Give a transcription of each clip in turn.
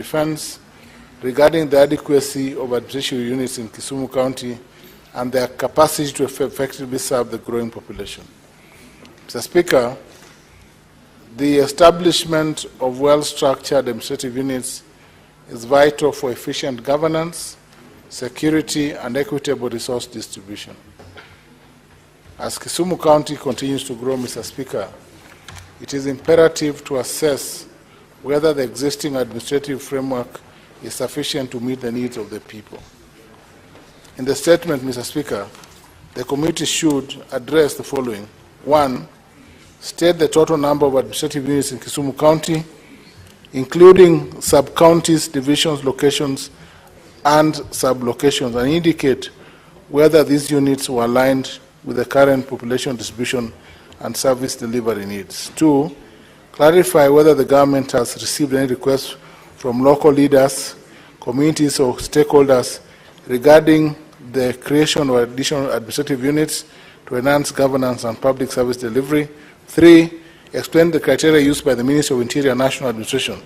Defense regarding the adequacy of administrative units in Kisumu County and their capacity to effectively serve the growing population. Mr. Speaker, the establishment of well-structured administrative units is vital for efficient governance, security, and equitable resource distribution. As Kisumu County continues to grow, Mr. Speaker, it is imperative to assess whether the existing administrative framework is sufficient to meet the needs of the people. In the statement, Mr. Speaker, the committee should address the following. 1. State the total number of administrative units in Kisumu County, including sub-counties, divisions, locations, and sub-locations, and indicate whether these units were aligned with the current population distribution and service delivery needs. 2. Clarify whether the government has received any requests from local leaders, communities, or stakeholders regarding the creation of additional administrative units to enhance governance and public service delivery. 3. Explain the criteria used by the Ministry of Interior and National Administration.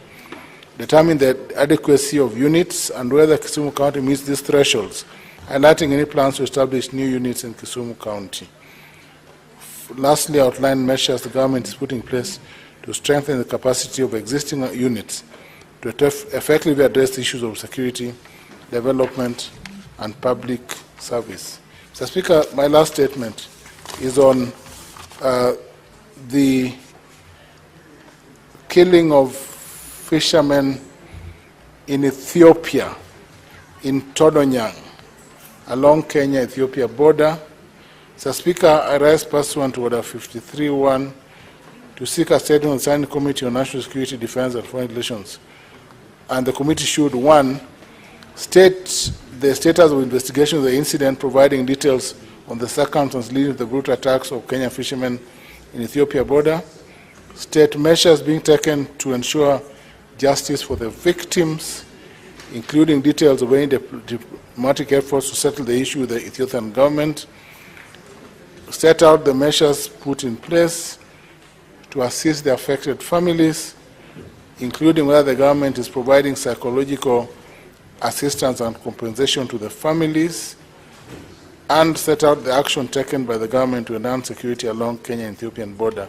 Determine the adequacy of units and whether Kisumu County meets these thresholds, highlighting any plans to establish new units in Kisumu County. Lastly, outline measures the government is putting in place to strengthen the capacity of existing units to effectively address the issues of security, development, and public service. Mr. Speaker, my last statement is on the killing of fishermen in Ethiopia, in Todonyang, along Kenya-Ethiopia border. Mr. Speaker, I rise pursuant to Order 53.1 to seek a statement of the Standing Committee on National Security, Defense, and Foreign Relations. And the committee should, 1, state the status of investigation of the incident, providing details on the circumstances leading to the brutal attacks of Kenyan fishermen in Ethiopia border, state measures being taken to ensure justice for the victims, including details of any diplomatic efforts to settle the issue with the Ethiopian government, set out the measures put in place to assist the affected families, including whether the government is providing psychological assistance and compensation to the families, and set out the action taken by the government to enhance security along Kenya and Ethiopian border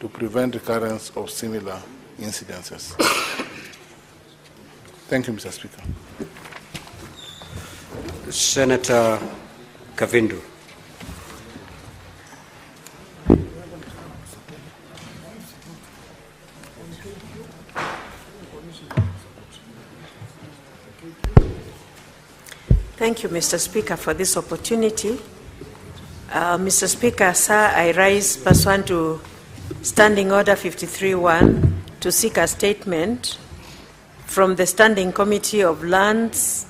to prevent recurrence of similar incidences. Thank you, Mr. Speaker. Senator Kavindu. Thank you, Mr. Speaker, for this opportunity. Mr. Speaker, sir, I rise pursuant to Standing Order 53.1 to seek a statement from the Standing Committee of Lands,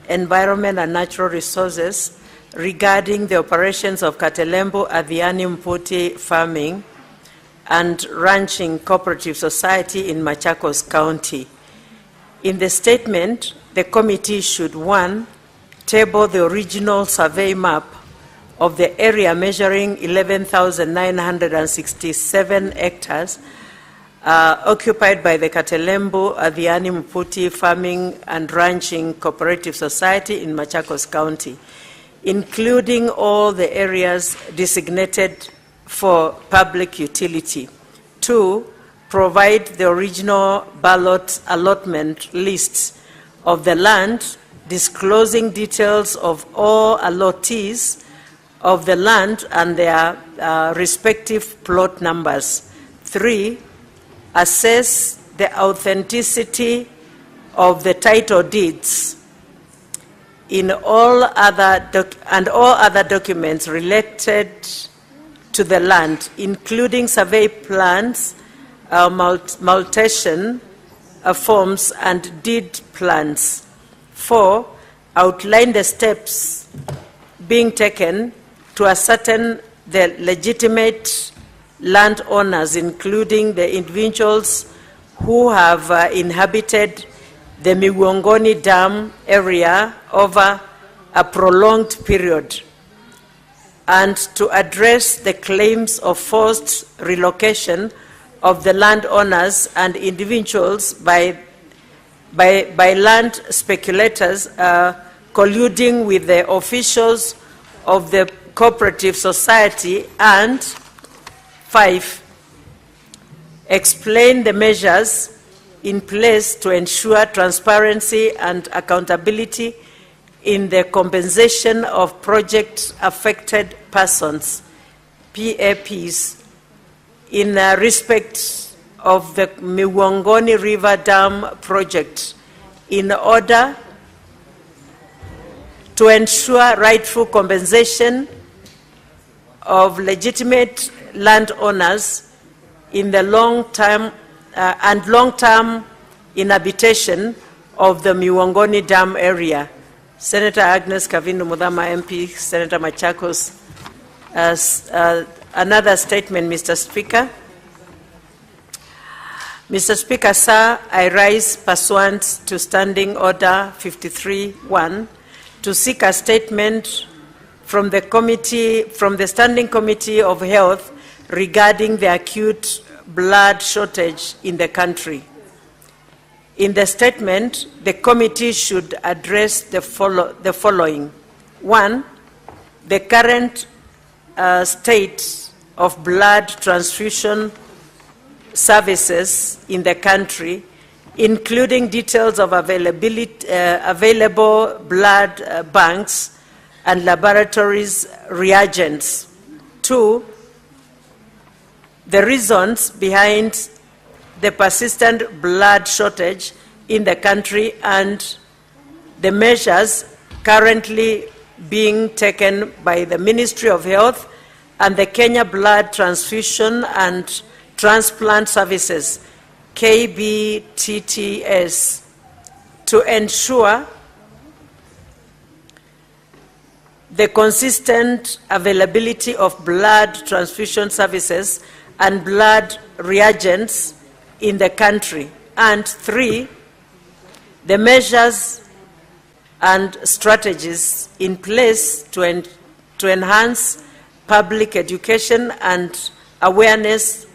Environment and Natural Resources regarding the operations of Katelembo Adhiani Mputi Farming and Ranching Cooperative Society in Machakos County. In the statement, the committee should, 1, table the original survey map of the area measuring 11,967 hectares occupied by the Katelembo Adhiani Mputi Farming and Ranching Cooperative Society in Machakos County, including all the areas designated for public utility. 2, provide the original ballot allotment lists of the land, disclosing details of all allottees of the land and their respective plot numbers. 3, assess the authenticity of the title deeds in all other documents related to the land, including survey plans, multation forms, and deed plans. 4, outline the steps being taken to ascertain the legitimate landowners, including the individuals who have inhabited the Migongoni Dam area over a prolonged period, and to address the claims of forced relocation of the landowners and individuals by by land speculators colluding with the officials of the cooperative society, and 5, explain the measures in place to ensure transparency and accountability in the compensation of project-affected persons, PAPs, in respect of the Miwongoni River Dam project, in order to ensure rightful compensation of legitimate landowners in the long-term and long-term inhabitation of the Miwongoni Dam area. Senator Agnes Kavindu Mudhama MP, Senator Machakos. Another statement, Mr. Speaker. Mr. Speaker, sir, I rise pursuant to Standing Order 53-1 to seek a statement from the Standing Committee of Health regarding the acute blood shortage in the country. In the statement, the committee should address the following. 1, the current state of blood transfusion services in the country, including details of available blood banks and laboratories reagents. 2, the reasons behind the persistent blood shortage in the country and the measures currently being taken by the Ministry of Health and the Kenya Blood Transfusion and Transplant Services, KBTTS, to ensure the consistent availability of blood transfusion services and blood reagents in the country. And 3, the measures and strategies in place to enhance public education and awareness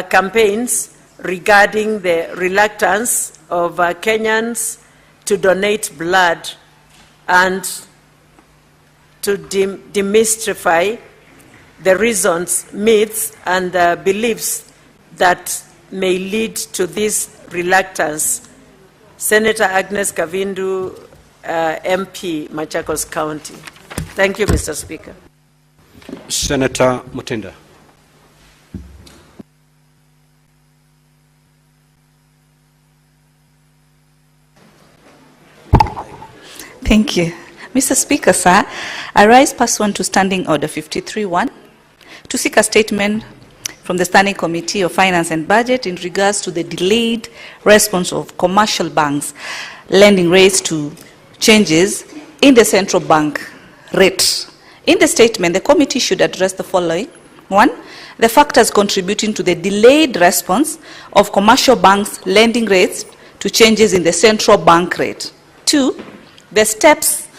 campaigns regarding the reluctance of Kenyans to donate blood, and to demystify the reasons, myths, and beliefs that may lead to this reluctance. Senator Agnes Kavindu, MP, Machakos County. Thank you, Mr. Speaker. Senator Mutinda. Thank you. Mr. Speaker, sir, I rise pursuant to Standing Order 53-1 to seek a statement from the Standing Committee of Finance and Budget in regards to the delayed response of commercial banks lending rates to changes in the central bank rate. In the statement, the committee should address the following. 1, the factors contributing to the delayed response of commercial banks lending rates to changes in the central bank rate. 2, the steps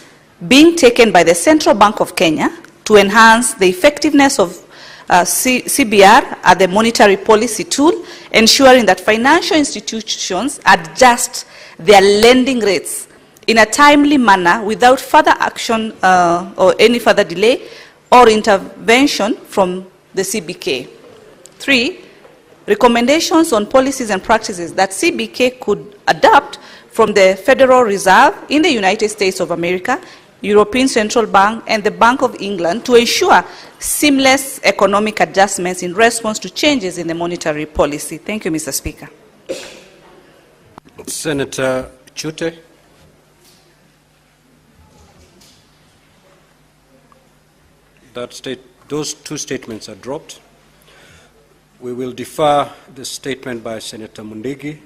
being taken by the Central Bank of Kenya to enhance the effectiveness of CBR as the monetary policy tool, ensuring that financial institutions adjust their lending rates in a timely manner without further action or any further delay or intervention from the CBK. 3, recommendations on policies and practices that CBK could adopt from the Federal Reserve in the United States of America, European Central Bank, and the Bank of England to ensure seamless economic adjustments in response to changes in the monetary policy. Thank you, Mr. Speaker. Senator Chute. Those two statements are dropped. We will defer the statement by Senator Mundigi,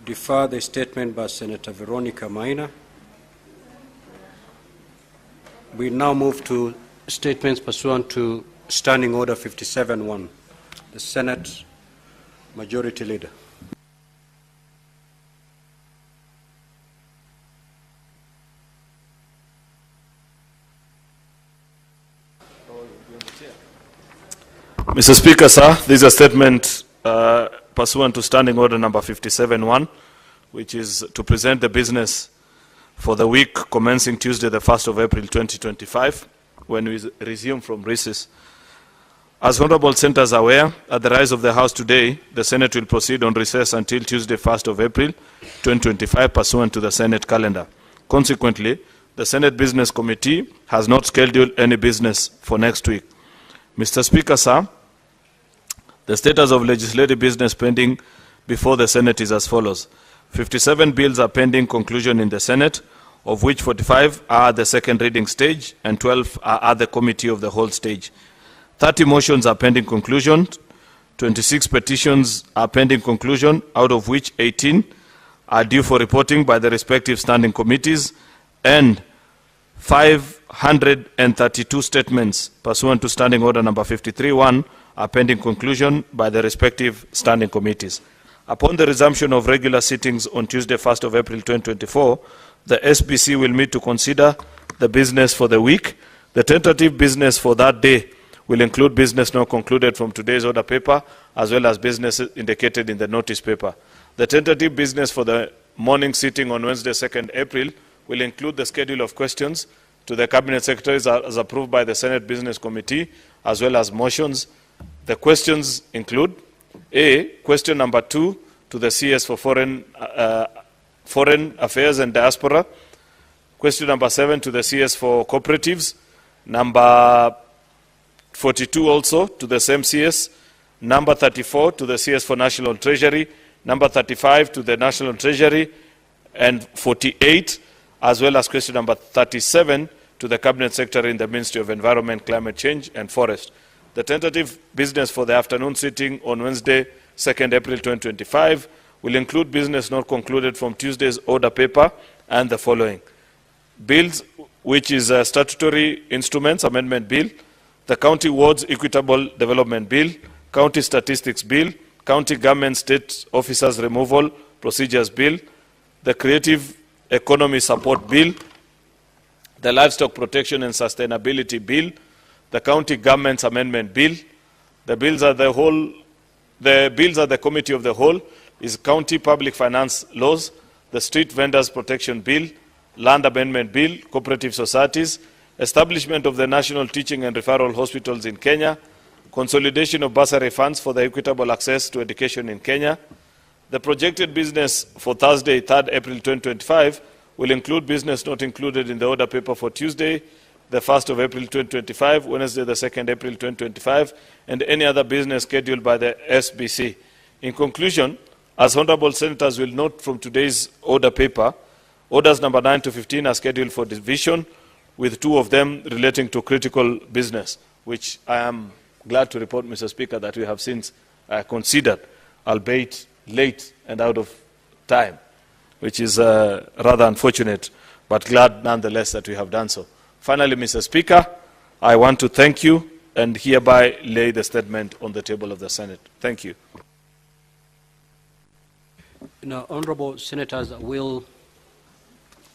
defer the statement by Senator Veronica Maina. We now move to statements pursuant to Standing Order 57-1. The Senate Majority Leader. Mr. Speaker, sir, this is a statement pursuant to Standing Order number 57-1 which is to present the business for the week commencing Tuesday, the 1st of April 2025, when we resume from recess. As honorable senators are aware, at the rise of the House today, the Senate will proceed on recess until Tuesday, 1st of April 2025, pursuant to the Senate calendar. Consequently, the Senate Business Committee has not scheduled any business for next week. Mr. Speaker, sir, the status of legislative business pending before the Senate is as follows. 57 bills are pending conclusion in the Senate, of which 45 are at the second reading stage and 12 are at the committee of the whole stage. 30 motions are pending conclusion, 26 petitions are pending conclusion, out of which 18 are due for reporting by the respective standing committees, and 532 statements pursuant to Standing Order number 53-1 are pending conclusion by the respective standing committees. Upon the resumption of regular sittings on Tuesday, 1st of April 2024, the SBC will meet to consider the business for the week. The tentative business for that day will include business not concluded from today's order paper, as well as business indicated in the notice paper. The tentative business for the morning sitting on Wednesday, 2nd April, will include the schedule of questions to the Cabinet Secretaries as approved by the Senate Business Committee, as well as motions. The questions include: A, question number 2 to the CS for Foreign Affairs and Diaspora. Question number 7 to the CS for Cooperatives. Number 42 also to the same CS. Number 34 to the CS for National Treasury. Number 35 to the National Treasury. And 48, as well as question number 37 to the Cabinet Secretary in the Ministry of Environment, Climate Change and Forest. The tentative business for the afternoon sitting on Wednesday, 2nd April 2025, will include business not concluded from Tuesday's order paper and the following: bills, which is a statutory instruments amendment bill, the County Wards Equitable Development Bill, County Statistics Bill, County Government State Officers Removal Procedures Bill, the Creative Economy Support Bill, the Livestock Protection and Sustainability Bill, the County Governments Amendment Bill. The bills are the Committee of the Whole is County Public Finance Laws, the Street Vendors Protection Bill, Land Amendment Bill, Cooperative Societies, Establishment of the National Teaching and Referral Hospitals in Kenya, Consolidation of Bursary Funds for the Equitable Access to Education in Kenya. The projected business for Thursday, 3rd April 2025, will include business not included in the order paper for Tuesday, the 1st of April 2025, Wednesday, the 2nd April 2025, and any other business scheduled by the SBC. In conclusion, as honorable senators will note from today's order paper, orders number 9 to 15 are scheduled for division, with 2 of them relating to critical business, which I am glad to report, Mr. Speaker, that we have since considered, albeit late and out of time, which is rather unfortunate, but glad nonetheless that we have done so. Finally, Mr. Speaker, I want to thank you and hereby lay the statement on the table of the Senate. Thank you. Now, honorable senators will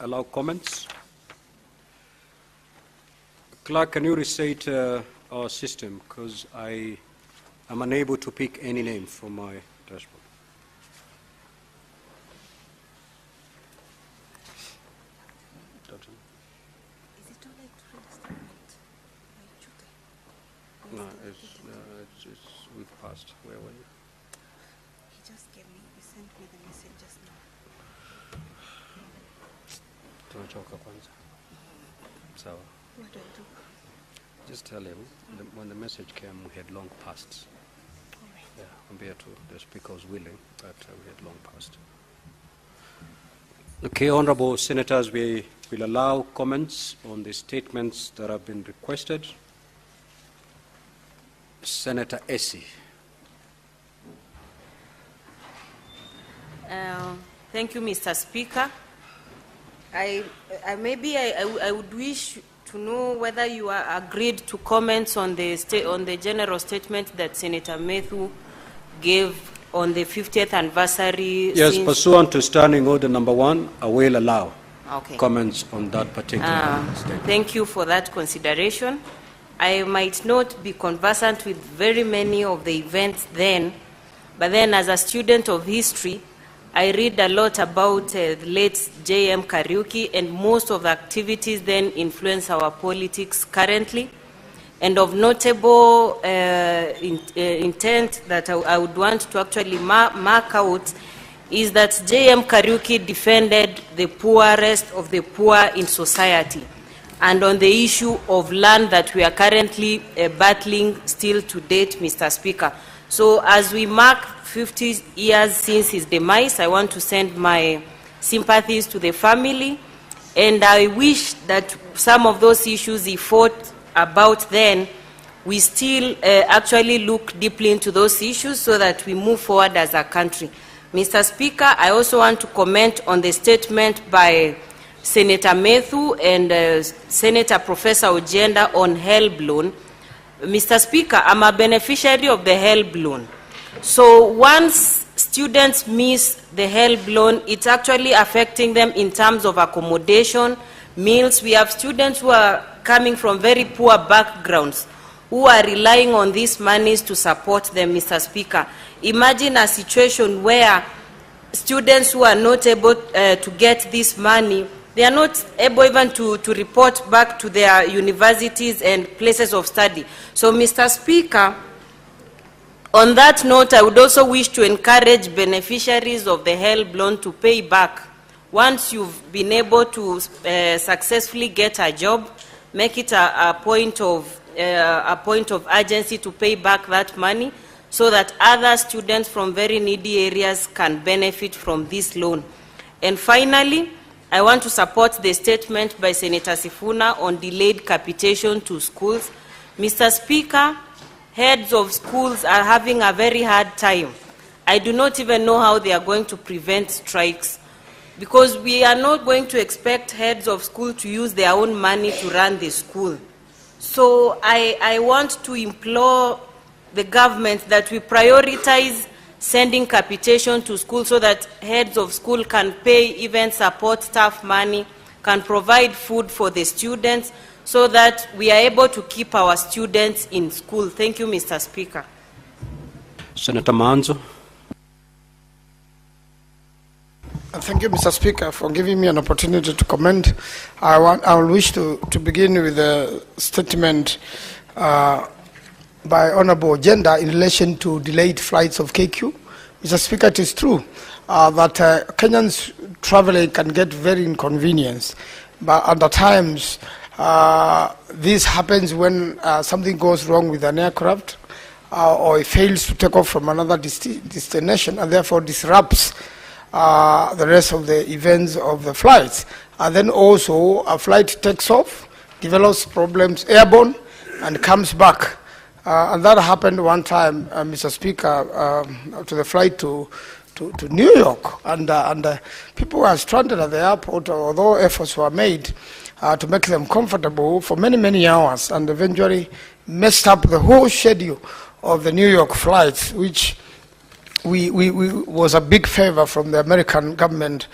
allow comments. Clerk, can you recite our system, because I am unable to pick any name from my dashboard. No, we've passed. Where were you? He just gave me, he sent me the message just now. Tunachoka kwanza. Sawa. What do I do? Just tell him when the message came, we had long passed. All right. Yeah, compared to the speaker was willing, but we had long passed. Okay, honorable senators, we will allow comments on the statements that have been requested. Senator Essie. Thank you, Mr. Speaker. I would wish to know whether you are agreed to comments on the general statement that Senator Methu gave on the 50th anniversary. Yes, pursuant to Standing Order number 1, I will allow comments on that particular statement. Thank you for that consideration. I might not be conversant with very many of the events then, but then as a student of history, I read a lot about the late J.M. Kariuki, and most of the activities then influence our politics currently. And of notable intent that I would want to actually mark out is that J.M. Kariuki defended the poorest of the poor in society, and on the issue of land that we are currently battling still to date, Mr. Speaker. So as we mark 50 years since his demise, I want to send my sympathies to the family, and I wish that some of those issues he fought about then, we still actually look deeply into those issues so that we move forward as a country. Mr. Speaker, I also want to comment on the statement by Senator Methu and Senator Professor Ojenda on HELB loan. Mr. Speaker, I'm a beneficiary of the HELB loan. So once students miss the HELB loan, it's actually affecting them in terms of accommodation, meals. We have students who are coming from very poor backgrounds who are relying on these monies to support them, Mr. Speaker. Imagine a situation where students who are not able to get this money, they are not able even to report back to their universities and places of study. So, Mr. Speaker, on that note, I would also wish to encourage beneficiaries of the HELB loan to pay back. Once you've been able to successfully get a job, make it a point of urgency to pay back that money so that other students from very needy areas can benefit from this loan. And finally, I want to support the statement by Senator Sifuna on delayed capitation to schools. Mr. Speaker, heads of schools are having a very hard time. I do not even know how they are going to prevent strikes, because we are not going to expect heads of school to use their own money to run the school. So I want to implore the government that we prioritize sending capitation to school so that heads of school can pay even support staff money, can provide food for the students, so that we are able to keep our students in school. Thank you, Mr. Speaker. Senator Manzo. Thank you, Mr. Speaker, for giving me an opportunity to comment. I will wish to begin with a statement by Honorable Ojenda in relation to delayed flights of KQ. Mr. Speaker, it is true that Kenyans traveling can get very inconvenienced, but at times this happens when something goes wrong with an aircraft or it fails to take off from another destination and therefore disrupts the rest of the events of the flights. And then also a flight takes off, develops problems airborne, and comes back. And that happened one time, Mr. Speaker, to the flight to New York. And people were stranded at the airport, although efforts were made to make them comfortable for many, many hours, and eventually messed up the whole schedule of the New York flights, which we was a big favor from the American government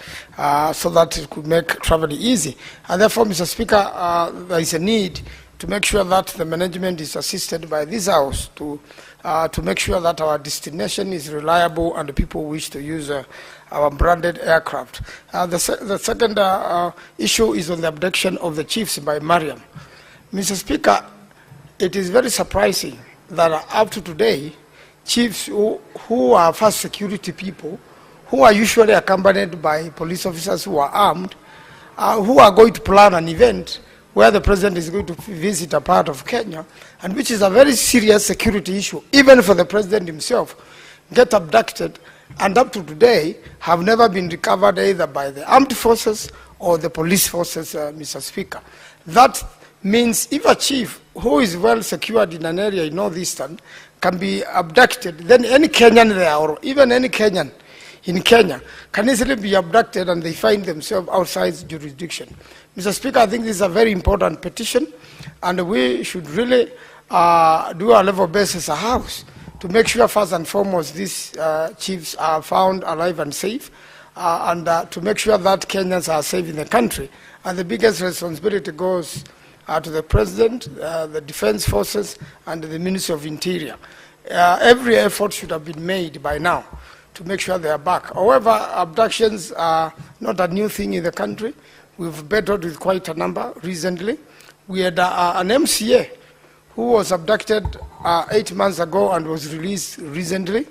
so that it could make travel easy. And therefore, Mr. Speaker, there is a need to make sure that the management is assisted by this House to make sure that our destination is reliable and the people wish to use our branded aircraft. The second issue is on the abduction of the chiefs by Mariam. Mr. Speaker, it is very surprising that up to today, chiefs who are first security people, who are usually accompanied by police officers who are armed, who are going to plan an event where the president is going to visit a part of Kenya, and which is a very serious security issue, even for the president himself, get abducted, and up to today have never been recovered either by the armed forces or the police forces, Mr. Speaker. That means if a chief who is well secured in an area in northeastern can be abducted, then any Kenyan there, or even any Kenyan in Kenya, can easily be abducted and they find themselves outside jurisdiction. Mr. Speaker, I think this is a very important petition, and we should really do our level best as a House to make sure, first and foremost, these chiefs are found alive and safe, and to make sure that Kenyans are safe in the country. And the biggest responsibility goes to the President, the Defense Forces, and the Ministry of Interior. Every effort should have been made by now to make sure they are back. However, abductions are not a new thing in the country. We've battled with quite a number recently. We had an MCA who was abducted 8 months ago and was released recently.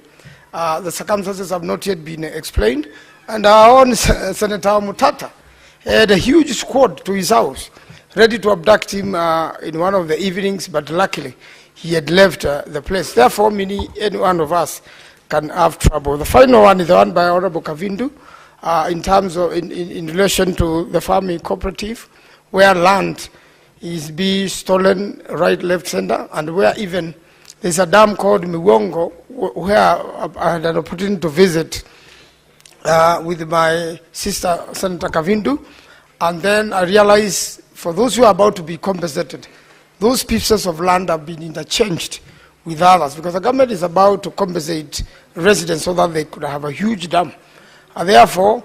The circumstances have not yet been explained. And our own Senator Mutata had a huge squad to his house, ready to abduct him in one of the evenings, but luckily he had left the place. Therefore, any one of us can have trouble. The final one is the one by Honorable Kavindu, in terms of, in relation to the farming cooperative, where land is being stolen right, left, center, and where even there's a dam called Miwongo, where I had an opportunity to visit with my sister, Senator Kavindu, and then I realized for those who are about to be compensated, those pieces of land have been interchanged with others, because the government is about to compensate residents so that they could have a huge dam. And therefore,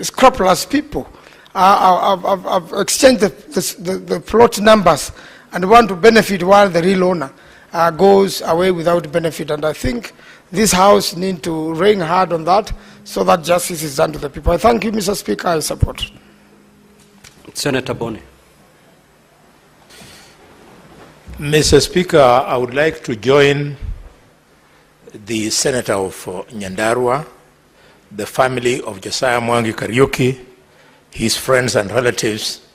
scrupulous people have exchanged the plot numbers and want to benefit while the real owner goes away without benefit. And I think this House needs to rain hard on that so that justice is done to the people. I thank you, Mr. Speaker. I support. Senator Boni. Mr. Speaker, I would like to join the Senator of Nyandarua, the family of Josiah Mwangi Kariuki, his friends and relatives,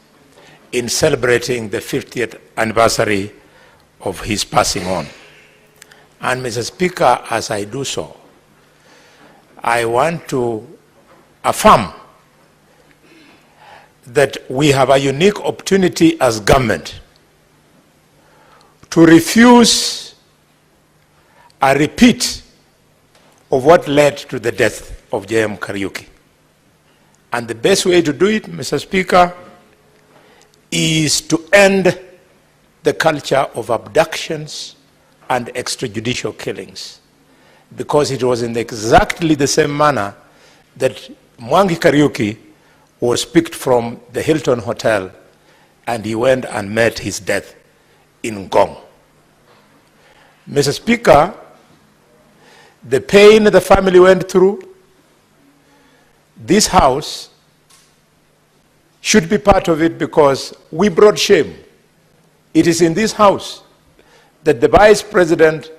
in celebrating the 50th anniversary of his passing on. And Mr. Speaker, as I do so, I want to affirm that we have a unique opportunity as government to refuse a repeat of what led to the death of J.M. Kariuki. And the best way to do it, Mr. Speaker, is to end the culture of abductions and extrajudicial killings, because it was in exactly the same manner that Mwangi Kariuki was picked from the Hilton Hotel and he went and met his death in Ngong. Mr. Speaker, the pain the family went through, this House should be part of it, because we brought shame. It is in this House that the Vice President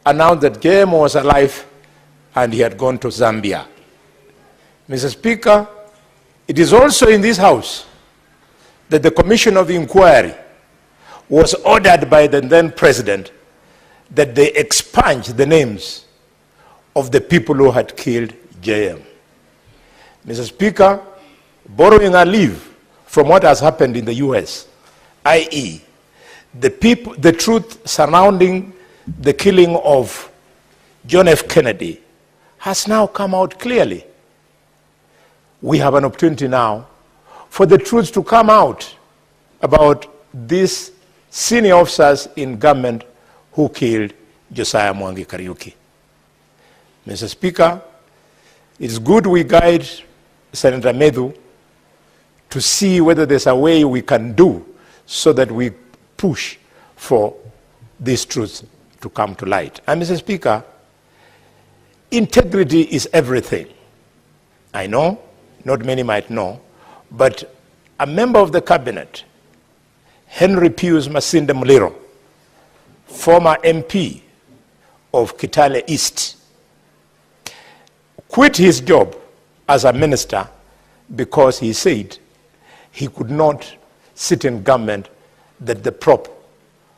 announced that JM was alive and he had gone to Zambia. Mr. Speaker, it is also in this House that the Commission of Inquiry was ordered by the then President that they expunge the names of the people who had killed JM. Mr. Speaker, borrowing a leave from what has happened in the US, i.e., the truth surrounding the killing of John F. Kennedy has now come out clearly. We have an opportunity now for the truth to come out about these senior officers in government who killed Josiah Mwangi Kariuki. Mr. Speaker, it's good we guide Senator Medhu to see whether there's a way we can do so that we push for these truths to come to light. And Mr. Speaker, integrity is everything. I know, not many might know, but a member of the cabinet, Henry Pius Masinde Muliro, former MP of Kitale East, quit his job as a minister because he said he could not sit in government that the prop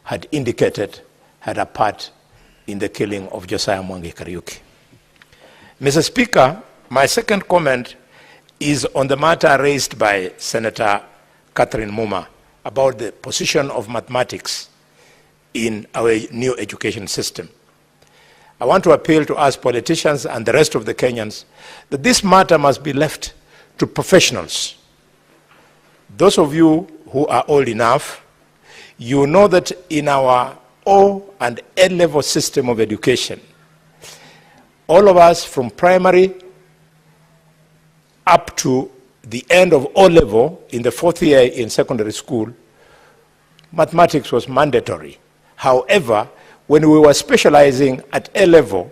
had indicated had a part in the killing of Josiah Mwangi Kariuki. Mr. Speaker, my second comment is on the matter raised by Senator Catherine Muma about the position of mathematics in our new education system. I want to appeal to us politicians and the rest of the Kenyans that this matter must be left to professionals. Those of you who are old enough, you know that in our O and A-level system of education, all of us from primary up to the end of O-level in the 4th year in secondary school, mathematics was mandatory. However, when we were specializing at A-level,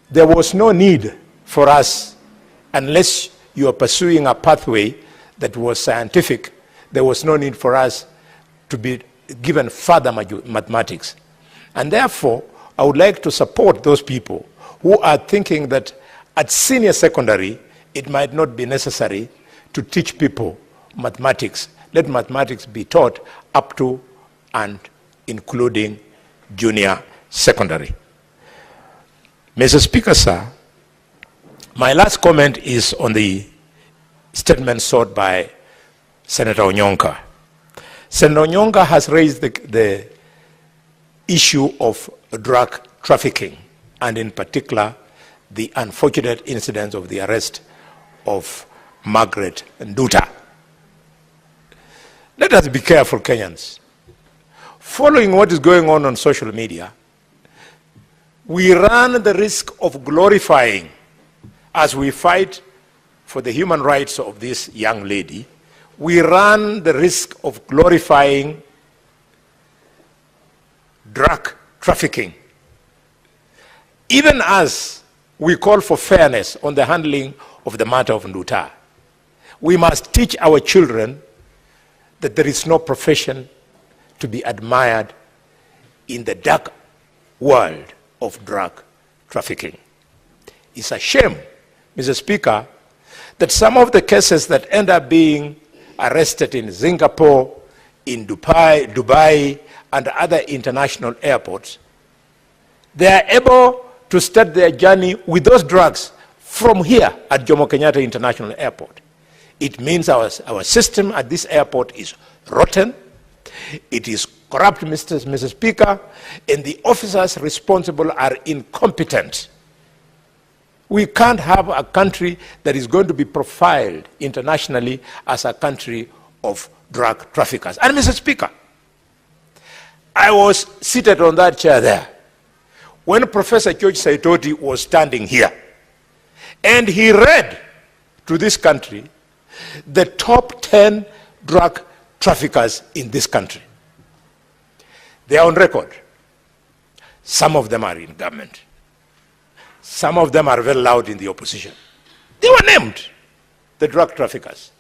there was no need for us, unless you are pursuing a pathway that was scientific, there was no need for us to be given further mathematics. And therefore, I would like to support those people who are thinking that at senior secondary, it might not be necessary to teach people mathematics. Let mathematics be taught up to and including junior secondary. Mr. Speaker, sir, my last comment is on the statement sought by Senator Onyonka. Senator Onyonka has raised the issue of drug trafficking, and in particular, the unfortunate incidents of the arrest of Margaret Nduta. Let us be careful, Kenyans. Following what is going on social media, we run the risk of glorifying, as we fight for the human rights of this young lady, we run the risk of glorifying drug trafficking. Even as we call for fairness on the handling of the matter of Nduta, we must teach our children that there is no profession to be admired in the dark world of drug trafficking. It's a shame, Mr. Speaker, that some of the cases that end up being arrested in Singapore, in Dubai, and other international airports, they are able to start their journey with those drugs from here at Jomo Kenyatta International Airport. It means our system at this airport is rotten, it is corrupt, Mr. Speaker, and the officers responsible are incompetent. We can't have a country that is going to be profiled internationally as a country of drug traffickers. And Mr. Speaker, I was seated on that chair there when Professor George Saitoti was standing here, and he read to this country the top 10 drug traffickers in this country. They are on record. Some of them are in government. Some of them are very loud in the opposition. They were named, the drug traffickers.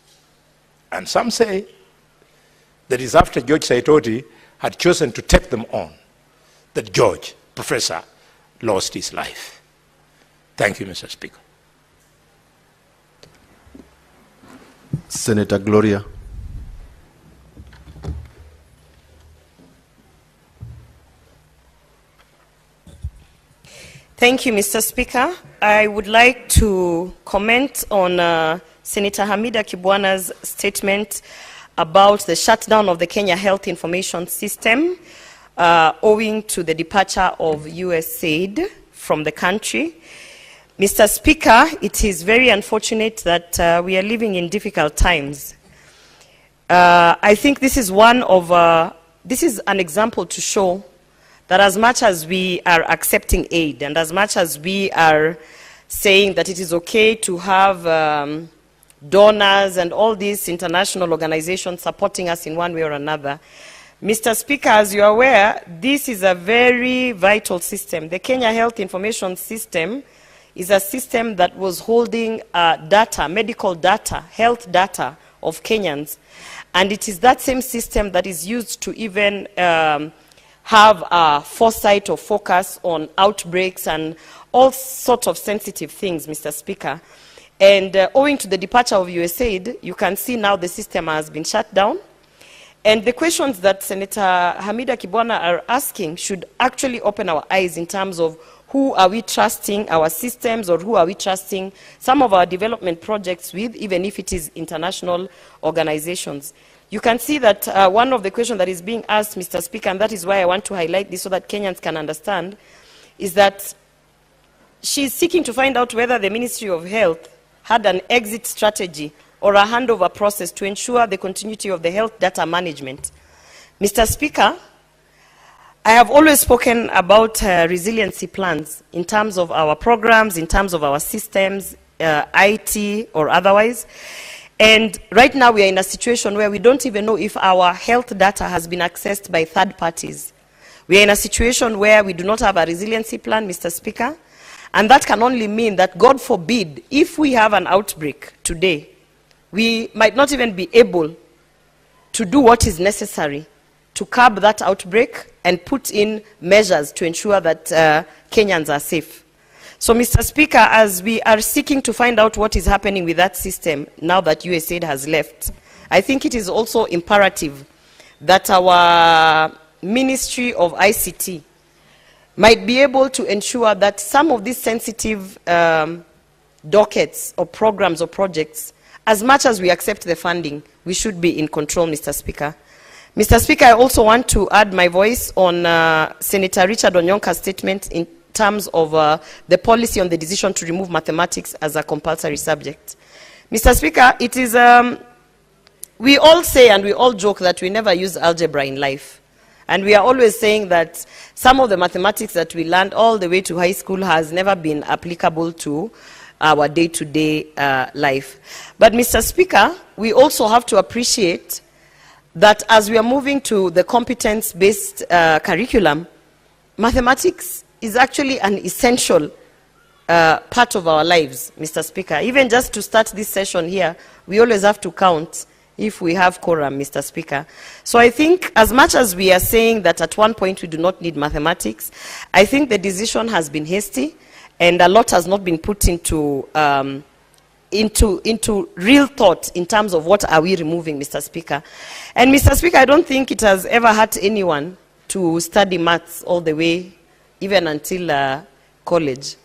And some say that it's after George Saitoti had chosen to take them on that George, Professor, lost his life. Thank you, Mr. Speaker. Senator Gloria. Thank you, Mr. Speaker. I would like to comment on Senator Hamida Kibwana's statement about the shutdown of the Kenya Health Information System owing to the departure of USAID from the country. Mr. Speaker, it is very unfortunate that we are living in difficult times. I think this is this is an example to show that as much as we are accepting aid and as much as we are saying that it is okay to have donors and all these international organizations supporting us in one way or another, Mr. Speaker, as you are aware, this is a very vital system. The Kenya Health Information System is a system that was holding data, medical data, health data of Kenyans. And it is that same system that is used to even have a foresight or focus on outbreaks and all sorts of sensitive things, Mr. Speaker. And owing to the departure of USAID, you can see now the system has been shut down. And the questions that Senator Hamida Kibwana are asking should actually open our eyes in terms of who are we trusting our systems or who are we trusting some of our development projects with, even if it is international organizations. You can see that one of the questions that is being asked, Mr. Speaker, and that is why I want to highlight this so that Kenyans can understand, is that she's seeking to find out whether the Ministry of Health had an exit strategy or a handover process to ensure the continuity of the health data management. Mr. Speaker, I have always spoken about resiliency plans in terms of our programs, in terms of our systems, IT or otherwise. And right now we are in a situation where we don't even know if our health data has been accessed by third parties. We are in a situation where we do not have a resiliency plan, Mr. Speaker. And that can only mean that, God forbid, if we have an outbreak today, we might not even be able to do what is necessary to curb that outbreak and put in measures to ensure that Kenyans are safe. So, Mr. Speaker, as we are seeking to find out what is happening with that system now that USAID has left, I think it is also imperative that our Ministry of ICT might be able to ensure that some of these sensitive dockets or programs or projects, as much as we accept the funding, we should be in control, Mr. Speaker. Mr. Speaker, I also want to add my voice on Senator Richard Onyonka's statement in terms of the policy on the decision to remove mathematics as a compulsory subject. Mr. Speaker, it is, we all say and we all joke that we never use algebra in life. And we are always saying that some of the mathematics that we learned all the way to high school has never been applicable to our day-to-day life. But, Mr. Speaker, we also have to appreciate that as we are moving to the competence-based curriculum, mathematics is actually an essential part of our lives, Mr. Speaker. Even just to start this session here, we always have to count if we have quorum, Mr. Speaker. So I think as much as we are saying that at one point we do not need mathematics, I think the decision has been hasty and a lot has not been put into real thought in terms of what are we removing, Mr. Speaker. And Mr. Speaker, I don't think it has ever hurt anyone to study maths all the way, even until college.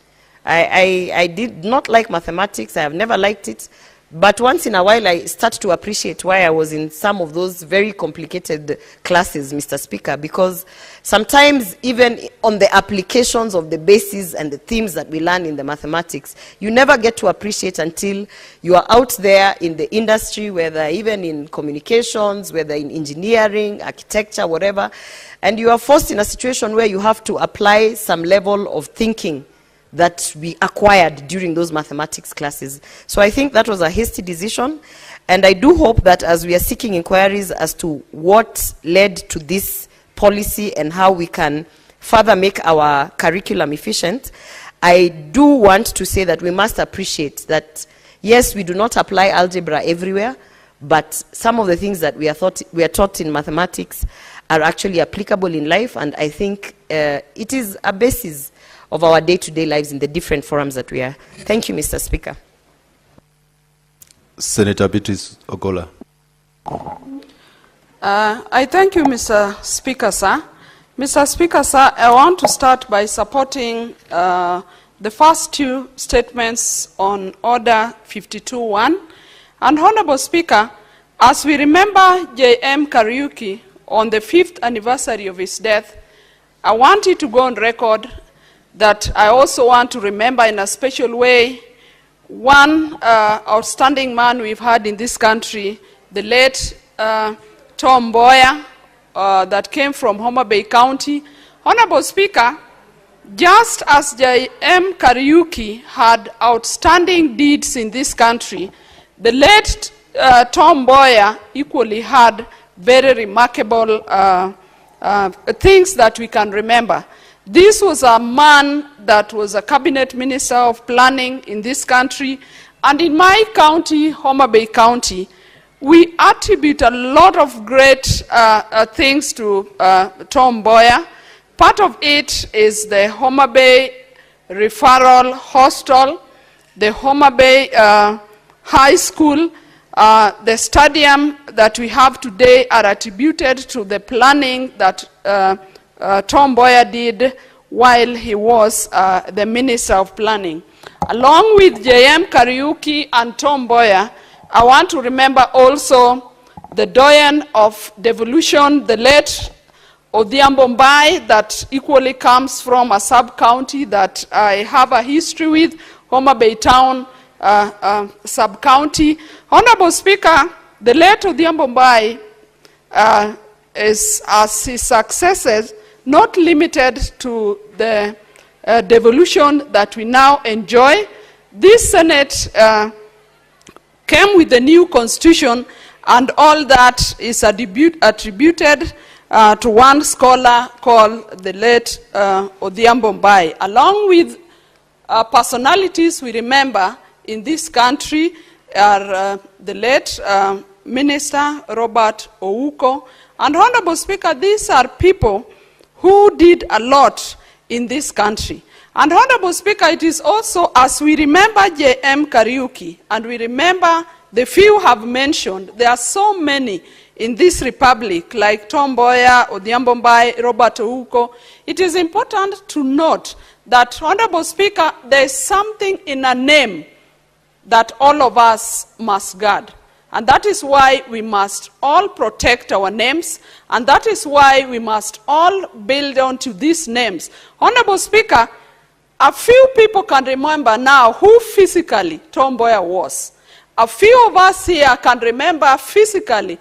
I did not like mathematics. I have never liked it. But once in a while, I start to appreciate why I was in some of those very complicated classes, Mr. Speaker, because sometimes even on the applications of the bases and the themes that we learn in the mathematics, you never get to appreciate until you are out there in the industry, whether even in communications, whether in engineering, architecture, whatever, and you are forced in a situation where you have to apply some level of thinking that we acquired during those mathematics classes. So I think that was a hasty decision, and I do hope that as we are seeking inquiries as to what led to this policy and how we can further make our curriculum efficient, I do want to say that we must appreciate that, yes, we do not apply algebra everywhere, but some of the things that we are taught in mathematics are actually applicable in life, and I think it is a basis of our day-to-day lives in the different forums that we are. Thank you, Mr. Speaker. Senator Beatrice Ogola. I thank you, Mr. Speaker, sir. Mr. Speaker, sir, I want to start by supporting the first two statements on Order 52.1. And Honorable Speaker, as we remember J.M. Kariuki on the 5th anniversary of his death, I want it to go on record that I also want to remember in a special way one outstanding man we've had in this country, the late Tom Mboya, that came from Homabay County. Honorable Speaker, just as J.M. Kariuki had outstanding deeds in this country, the late Tom Mboya equally had very remarkable things that we can remember. This was a man that was a cabinet minister of planning in this country, and in my county, Homabay County, we attribute a lot of great things to Tom Mboya. Part of it is the Homabay Referral Hostel, the Homabay High School, the stadium that we have today are attributed to the planning that Tom Mboya did while he was the Minister of Planning. Along with J.M. Kariuki and Tom Mboya, I want to remember also the doyen of devolution, the late Odhiambo Mbai, that equally comes from a sub-county that I have a history with, Homabay Town sub-county. Honorable Speaker, the late Odhiambo Mbai is, as his successors, not limited to the devolution that we now enjoy. This Senate came with the new constitution, and all that is attributed to one scholar called the late Odhiambo Mbai. Along with personalities we remember in this country are the late Minister Robert Ouko. And Honorable Speaker, these are people who did a lot in this country. And Honorable Speaker, it is also, as we remember J.M. Kariuki, and we remember the few have mentioned, there are so many in this republic, like Tom Mboya, Odhiambo Mbai, Robert Ouko. It is important to note that, Honorable Speaker, there is something in a name that all of us must guard. And that is why we must all protect our names, and that is why we must all build onto these names. Honorable Speaker, a few people can remember now who physically Tom Mboya was. A few of us here can remember physically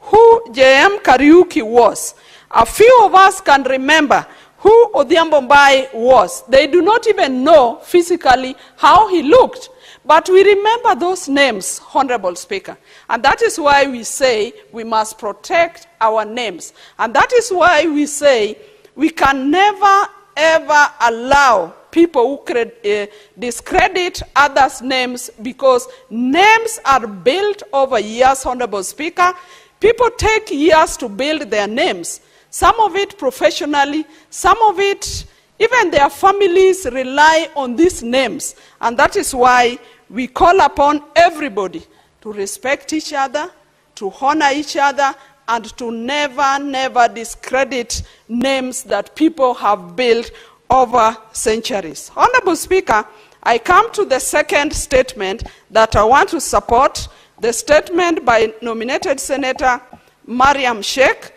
who J.M. Kariuki was. A few of us can remember who Odhiambo Mbai was. They do not even know physically how he looked. But we remember those names, Honorable Speaker. And that is why we say we must protect our names. And that is why we say we can never, ever allow people who discredit others' names, because names are built over years, Honorable Speaker. People take years to build their names. Some of it professionally, some of it, even their families rely on these names. And that is why we call upon everybody to respect each other, to honor each other, and to never, never discredit names that people have built over centuries. Honorable Speaker, I come to the second statement that I want to support, the statement by nominated Senator Mariam Sheikh.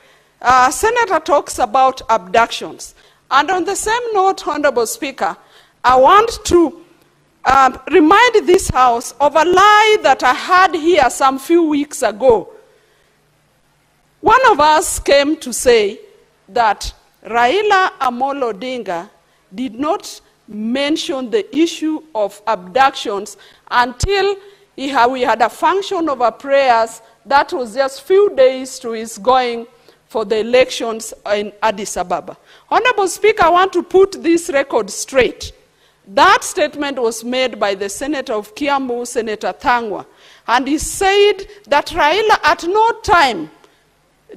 Senator talks about abductions. And on the same note, Honorable Speaker, I want to remind this House of a lie that I had here some few weeks ago. One of us came to say that Raila Amolo Odinga did not mention the issue of abductions until we had a function of our prayers that was just few days to his going for the elections in Addis Ababa. Honorable Speaker, I want to put this record straight. That statement was made by the Senator of Kiambu, Senator Thangwa, and he said that Raila at no time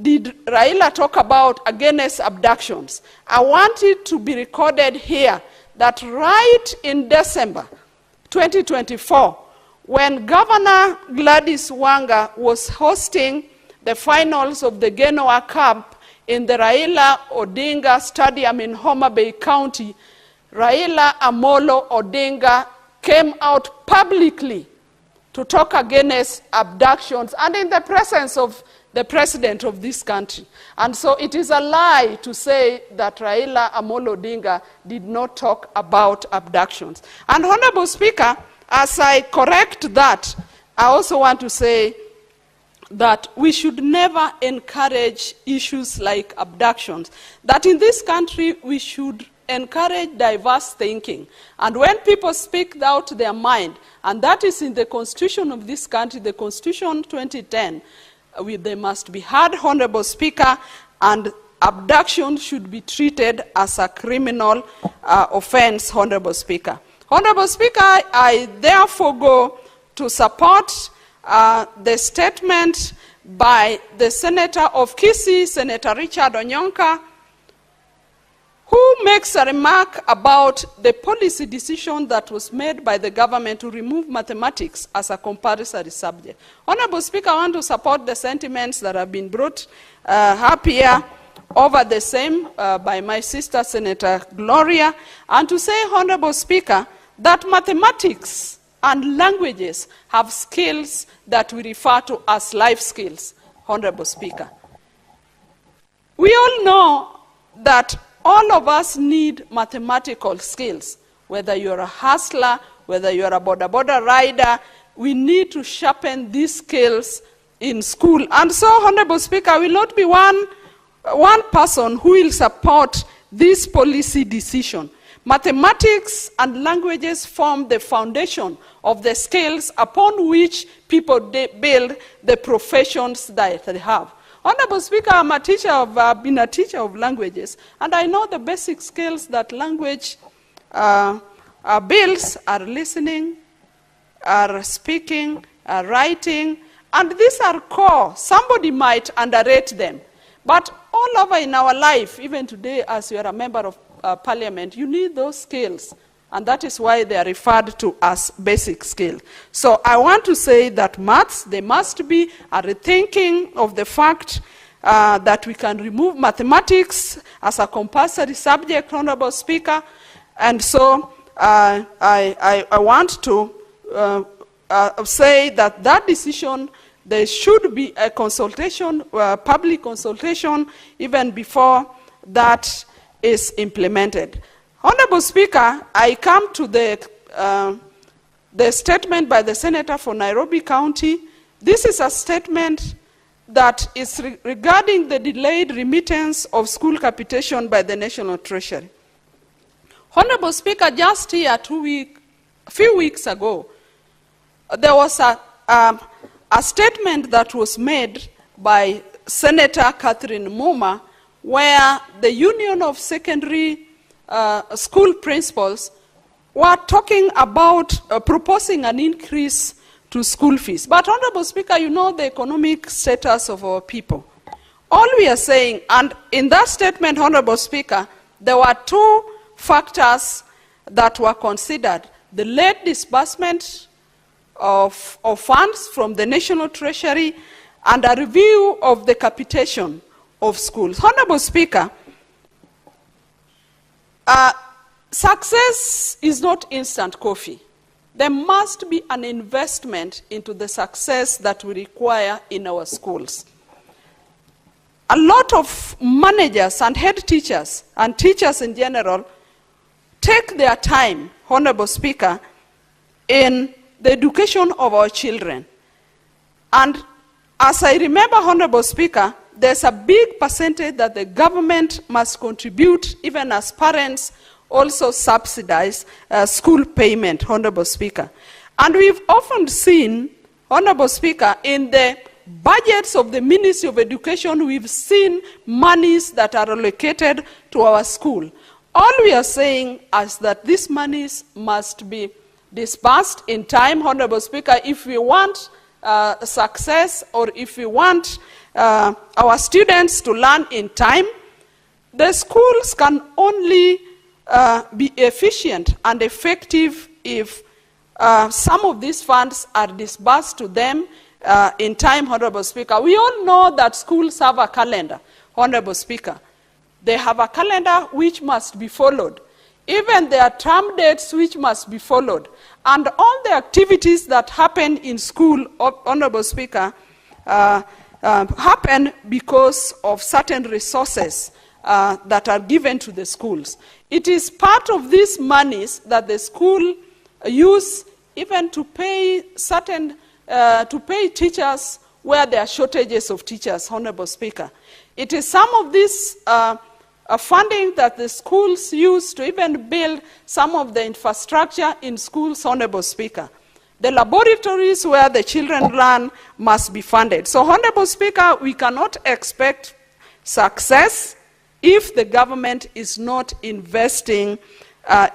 did Raila talk about against abductions. I want it to be recorded here that right in December 2024, when Governor Gladys Wanga was hosting the finals of the Genoa Cup in the Raila Odinga Stadium in Homa Bay County, Raila Amolo Odinga came out publicly to talk against abductions and in the presence of the president of this country. And so it is a lie to say that Raila Amolo Odinga did not talk about abductions. And Honorable Speaker, as I correct that, I also want to say that we should never encourage issues like abductions. That in this country we should encourage diverse thinking. And when people speak out their mind, and that is in the constitution of this country, the Constitution 2010, they must be heard, Honorable Speaker, and abduction should be treated as a criminal offense, Honorable Speaker. Honorable Speaker, I therefore go to support the statement by the Senator of Kisii, Senator Richard Onyonka, who makes a remark about the policy decision that was made by the government to remove mathematics as a compulsory subject. Honorable Speaker, I want to support the sentiments that have been brought up here over the same by my sister, Senator Gloria, and to say, Honorable Speaker, that mathematics and languages have skills that we refer to as life skills, Honorable Speaker. We all know that all of us need mathematical skills. Whether you're a hustler, whether you're a border rider, we need to sharpen these skills in school. And so, Honorable Speaker, I will not be one person who will support this policy decision. Mathematics and languages form the foundation of the skills upon which people build the professions that they have. Honorable Speaker, I've been a teacher of languages, and I know the basic skills that language bills are listening, are speaking, are writing, and these are core. Somebody might underrate them. But all over in our life, even today as you are a member of parliament, you need those skills. And that is why they are referred to as basic skills. So I want to say that maths, there must be a rethinking of the fact that we can remove mathematics as a compulsory subject, Honorable Speaker. And so I want to say that that decision, there should be a consultation, public consultation, even before that is implemented. Honorable Speaker, I come to the statement by the Senator for Nairobi County. This is a statement that is regarding the delayed remittance of school capitation by the National Treasury. Honorable Speaker, just here a few weeks ago, there was a statement that was made by Senator Catherine Muma, where the Union of Secondary School Principals were talking about proposing an increase to school fees. But, Honorable Speaker, you know the economic status of our people. All we are saying, and in that statement, Honorable Speaker, there were two factors that were considered: the late disbursement of funds from the National Treasury and a review of the capitation of schools. Honorable Speaker, success is not instant coffee. There must be an investment into the success that we require in our schools. A lot of managers and head teachers and teachers in general take their time, Honorable Speaker, in the education of our children. And as I remember, Honorable Speaker, there's a big percentage that the government must contribute, even as parents also subsidize school payment, Honorable Speaker. And we've often seen, Honorable Speaker, in the budgets of the Ministry of Education, we've seen monies that are allocated to our school. All we are saying is that these monies must be disbursed in time, Honorable Speaker, if we want success, or if we want our students to learn in time. The schools can only be efficient and effective if some of these funds are disbursed to them in time, Honorable Speaker. We all know that schools have a calendar, Honorable Speaker. They have a calendar which must be followed. Even there are term dates which must be followed. And all the activities that happen in school, Honorable Speaker, happen because of certain resources that are given to the schools. It is part of these monies that the school use even to pay teachers where there are shortages of teachers, Honorable Speaker. It is some of this funding that the schools use to even build some of the infrastructure in schools, Honorable Speaker. The laboratories where the children learn must be funded. So, Honorable Speaker, we cannot expect success if the government is not investing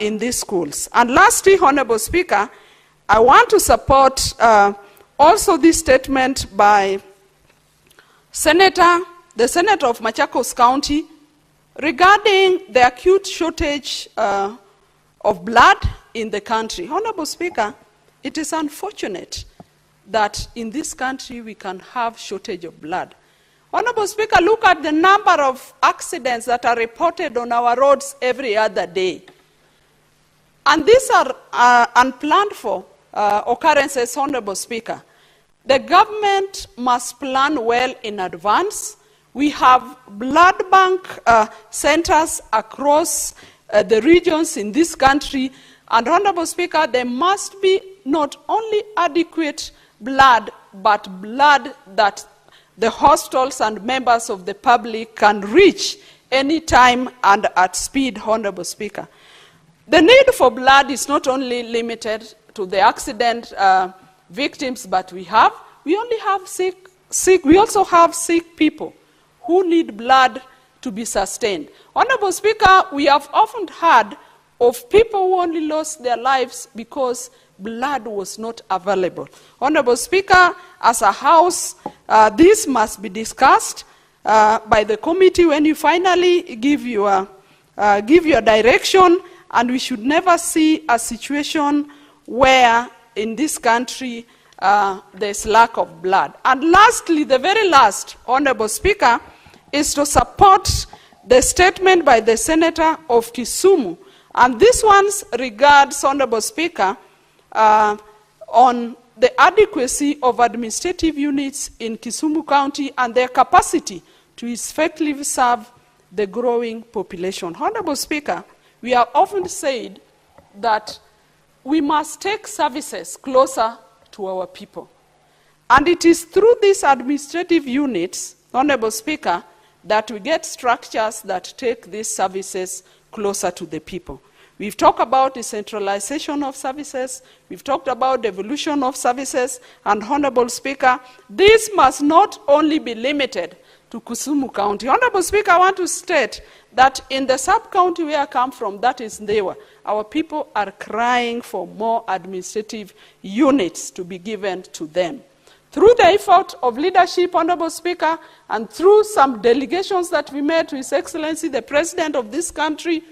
in these schools. And lastly, Honorable Speaker, I want to support also this statement by the Senator of Machakos County, regarding the acute shortage of blood in the country. Honorable Speaker, it is unfortunate that in this country we can have shortage of blood. Honorable Speaker, look at the number of accidents that are reported on our roads every other day. And these are unplanned for occurrences, Honorable Speaker. The government must plan well in advance. We have blood bank centers across the regions in this country. And, Honorable Speaker, there must be not only adequate blood, but blood that the hospitals and members of the public can reach anytime and at speed, Honorable Speaker. The need for blood is not only limited to the accident victims, but we also have sick people who need blood to be sustained. Honorable Speaker, we have often heard of people who only lost their lives because blood was not available. Honorable Speaker, as a House, this must be discussed by the committee when you finally give your direction, and we should never see a situation where in this country there's lack of blood. And lastly, the very last, Honorable Speaker, is to support the statement by the Senator of Kisumu. And this one regards, Honorable Speaker, on the adequacy of administrative units in Kisumu County and their capacity to effectively serve the growing population. Honorable Speaker, we have often said that we must take services closer to our people. And it is through these administrative units, Honorable Speaker, that we get structures that take these services closer to the people. We've talked about decentralization of services, we've talked about devolution of services, and Honorable Speaker, this must not only be limited to Kisumu County. Honorable Speaker, I want to state that in the sub-county where I come from, that is Ndewa, our people are crying for more administrative units to be given to them. Through the effort of leadership, Honorable Speaker, and through some delegations that we made to His Excellency, the President of this country,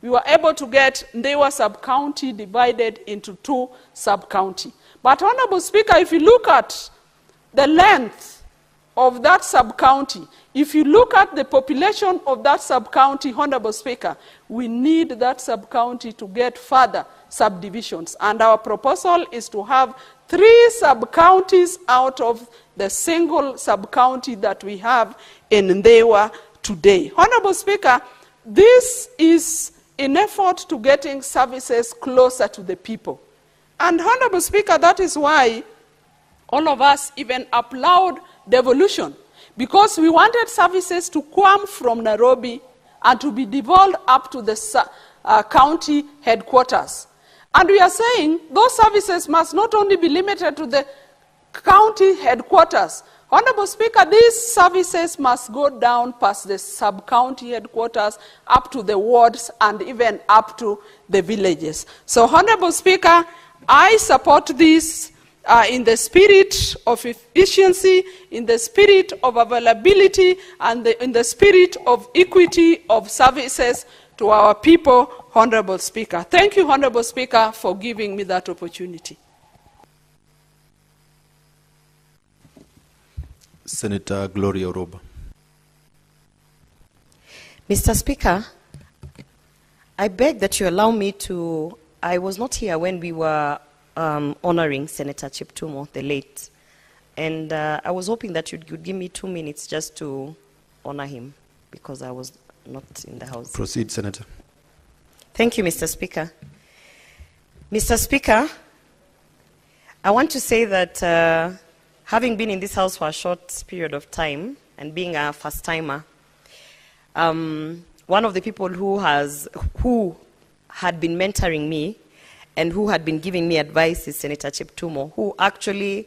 we were able to get Ndewa sub-county divided into 2 sub-county. But Honorable Speaker, if you look at the length of that sub-county, if you look at the population of that sub-county, Honorable Speaker, we need that sub-county to get further subdivisions. And our proposal is to have 3 sub-counties out of the single sub-county that we have in Ndewa today. Honorable Speaker, this is in effort to getting services closer to the people. And Honorable Speaker, that is why all of us even applaud devolution, because we wanted services to come from Nairobi and to be devolved up to the county headquarters. And we are saying those services must not only be limited to the county headquarters. Honorable Speaker, these services must go down past the sub-county headquarters, up to the wards, and even up to the villages. So, Honorable Speaker, I support this in the spirit of efficiency, in the spirit of availability, and in the spirit of equity of services to our people, Honorable Speaker. Thank you, Honorable Speaker, for giving me that opportunity. Senator Gloria Oroba. Mr. Speaker, I beg that you allow me to, I was not here when we were honoring Senator Cheptumo, the late, and I was hoping that you could give me 2 minutes just to honor him, because I was not in the house. Proceed, Senator. Thank you, Mr. Speaker. Mr. Speaker, I want to say that having been in this house for a short period of time and being a first-timer, one of the people who had been mentoring me and who had been giving me advice is Senator Cheptumo, who actually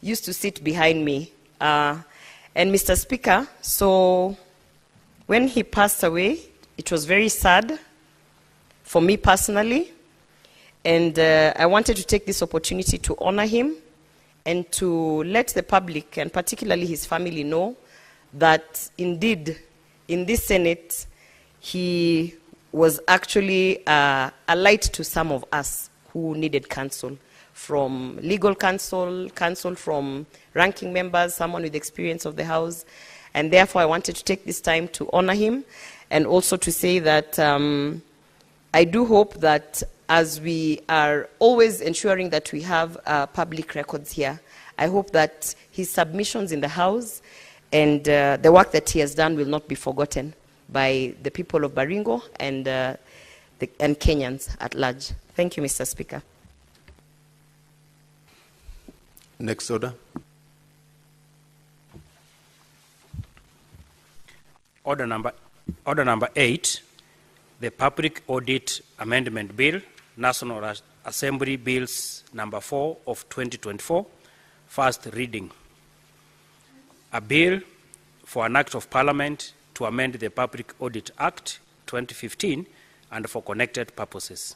used to sit behind me. And Mr. Speaker, so when he passed away, it was very sad for me personally, and I wanted to take this opportunity to honor him and to let the public, and particularly his family, know that indeed, in this Senate, he was actually a light to some of us who needed counsel, from legal counsel, counsel from ranking members, someone with experience of the House. And therefore, I wanted to take this time to honor him, and also to say that I do hope that as we are always ensuring that we have public records here, I hope that his submissions in the House and the work that he has done will not be forgotten by the people of Baringo and Kenyans at large. Thank you, Mr. Speaker. Next order. Order number 8, the Public Audit Amendment Bill, National Assembly Bills number 4 of 2024, first reading. A bill for an act of Parliament to amend the Public Audit Act 2015 and for connected purposes.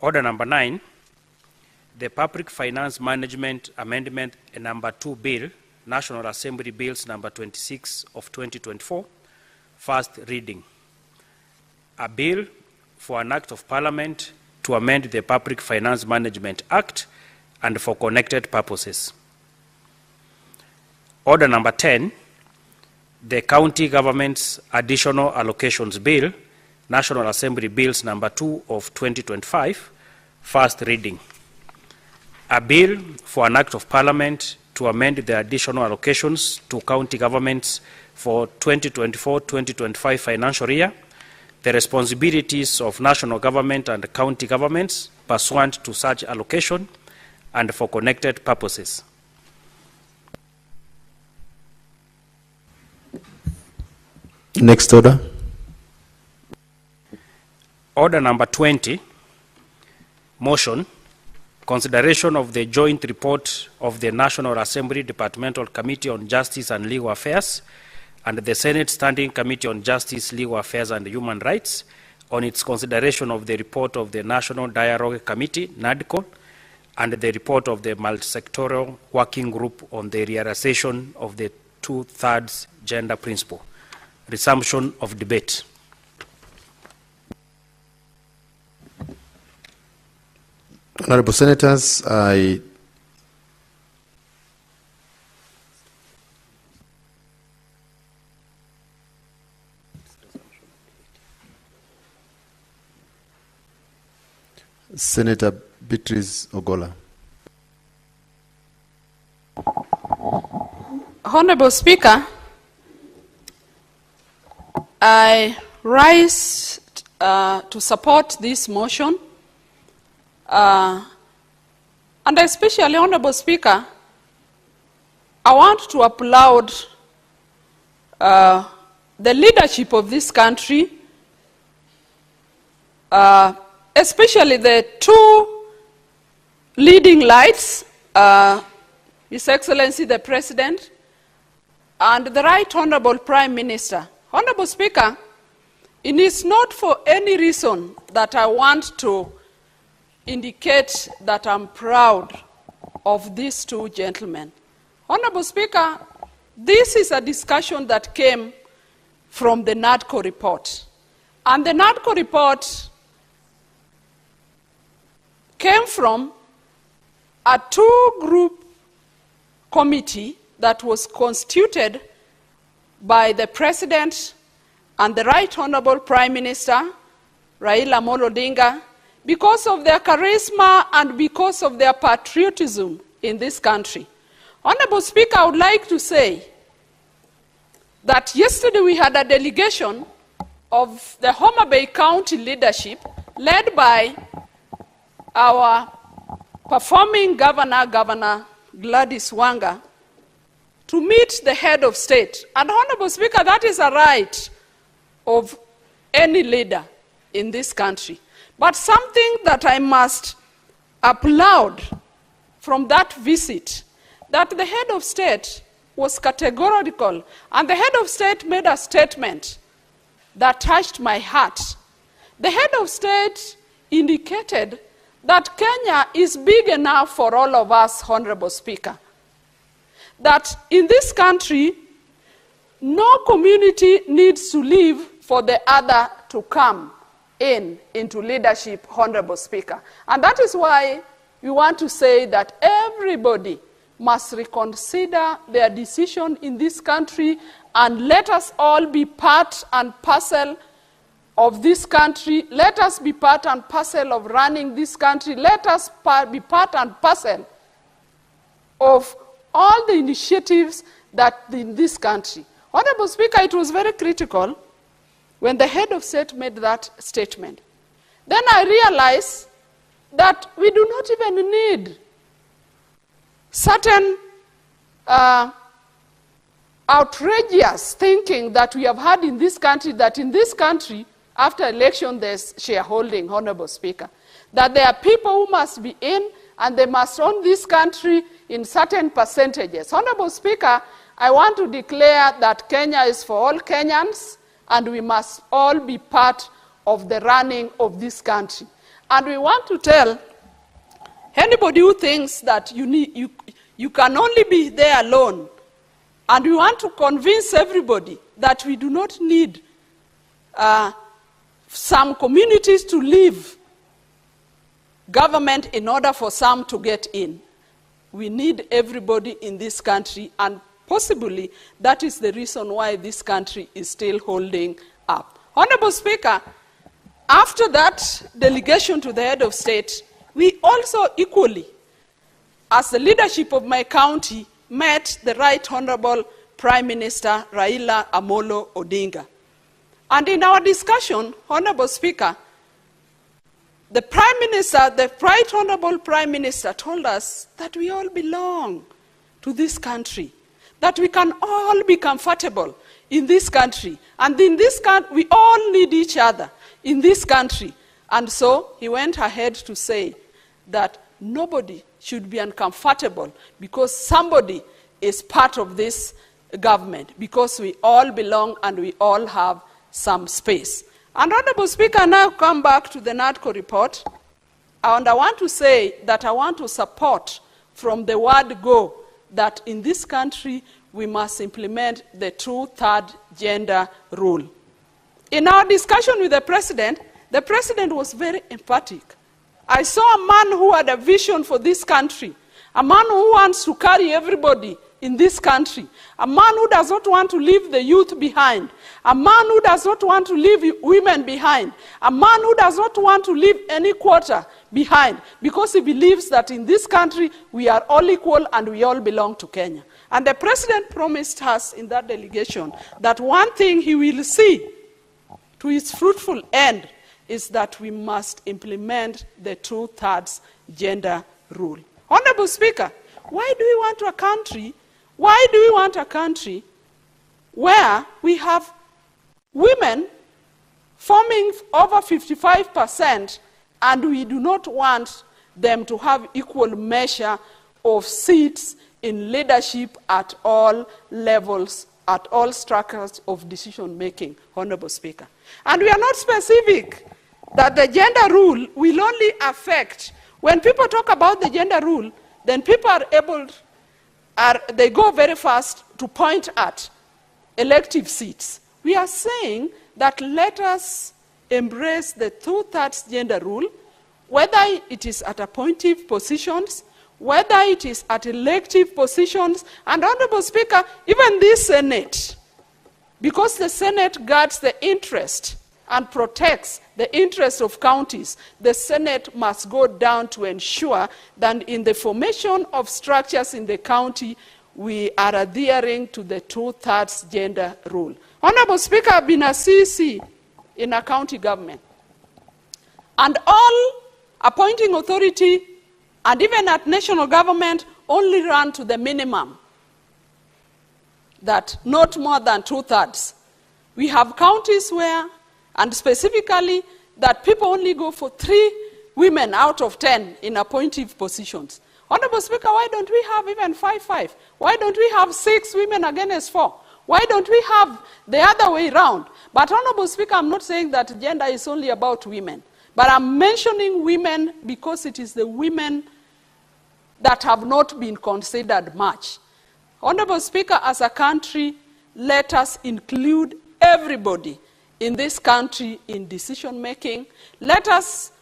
Order number 9, the Public Finance Management Amendment number 2 Bill, National Assembly Bills number 26 of 2024, first reading. A bill for an act of Parliament to amend the Public Finance Management Act and for connected purposes. Order number 10, the County Government's Additional Allocations Bill, National Assembly Bills number 2 of 2025, first reading. A bill for an act of Parliament to amend the additional allocations to county governments for 2024-2025 financial year, the responsibilities of national government and county governments pursuant to such allocation, and for connected purposes. Next order. Order number 20, motion, consideration of the joint report of the National Assembly Departmental Committee on Justice and Legal Affairs and the Senate Standing Committee on Justice, Legal Affairs and Human Rights on its consideration of the report of the National Dialogue Committee, NADCO, and the report of the Multisectoral Working Group on the realization of the 2/3 gender principle. Resumption of debate. Honorable Senators, Senator Beatrice Ogola. Honorable Speaker, I rise to support this motion. And especially, Honorable Speaker, I want to applaud the leadership of this country, especially the two leading lights, His Excellency the President and the Right Honorable Prime Minister. Honorable Speaker, it is not for any reason that I want to indicate that I'm proud of these two gentlemen. Honorable Speaker, this is a discussion that came from the NADCO report. And the NADCO report came from a two-group committee that was constituted by the President and the Right Honorable Prime Minister, Raila Odinga, because of their charisma and because of their patriotism in this country. Honorable Speaker, I would like to say that yesterday we had a delegation of the Homa Bay County leadership led by our performing governor, Governor Gladys Wanga, to meet the head of state. And Honorable Speaker, that is a right of any leader in this country. But something that I must applaud from that visit, that the head of state was categorical, and the head of state made a statement that touched my heart. The head of state indicated that Kenya is big enough for all of us, Honorable Speaker. That in this country, no community needs to live for the other to come into leadership, Honorable Speaker. And that is why we want to say that everybody must reconsider their decision in this country, and let us all be part and parcel of this country. Let us be part and parcel of running this country. Let us be part and parcel of all the initiatives that in this country. Honorable Speaker, it was very critical when the head of state made that statement. Then I realized that we do not even need certain outrageous thinking that we have had in this country, that in this country, after election, there's shareholding, Honorable Speaker. That there are people who must be in, and they must own this country in certain percentages. Honorable Speaker, I want to declare that Kenya is for all Kenyans, and we must all be part of the running of this country. And we want to tell anybody who thinks that you can only be there alone, and we want to convince everybody that we do not need some communities to leave government in order for some to get in. We need everybody in this country, and possibly that is the reason why this country is still holding up. Honorable Speaker, after that delegation to the head of state, we also equally, as the leadership of my county, met the Right Honorable Prime Minister Raila Amolo Odinga. And in our discussion, Honorable Speaker, the Prime Minister, the Right Honorable Prime Minister, told us that we all belong to this country, that we can all be comfortable in this country, and in this country we all need each other in this country. And so he went ahead to say that nobody should be uncomfortable because somebody is part of this government, because we all belong and we all have some space. And Honorable Speaker, now come back to the NADCO report, and I want to say that I want to support from the word go that in this country we must implement the 2/3 gender rule. In our discussion with the President was very emphatic. I saw a man who had a vision for this country, a man who wants to carry everybody in this country, a man who does not want to leave the youth behind, a man who does not want to leave women behind, a man who does not want to leave any quota behind, because he believes that in this country we are all equal and we all belong to Kenya. And the President promised us in that delegation that one thing he will see to its fruitful end is that we must implement the 2/3 gender rule. Honorable Speaker, why do we want a country where we have women forming over 55% and we do not want them to have equal measure of seats in leadership at all levels, at all structures of decision-making, Honorable Speaker? And we are not specific that the gender rule will only affect, when people talk about the gender rule, then people they go very fast to point at elective seats. We are saying that let us embrace the 2/3 gender rule, whether it is at appointive positions, whether it is at elective positions, and Honorable Speaker, even this Senate, because the Senate guards the interest and protects the interest of counties, the Senate must go down to ensure that in the formation of structures in the county, we are adhering to the 2/3 gender rule. Honorable Speaker, I've been a CC in a county government, and all appointing authority and even at national government only run to the minimum, that not more than 2/3. We have counties where, and specifically, that people only go for 3 women out of 10 in appointive positions. Honorable Speaker, why don't we have even 5-5? Why don't we have 6 women against 4? Why don't we have the other way around? But Honorable Speaker, I'm not saying that gender is only about women, but I'm mentioning women because it is the women that have not been considered much. Honorable Speaker, as a country, let us include everybody in this country in decision-making. Let us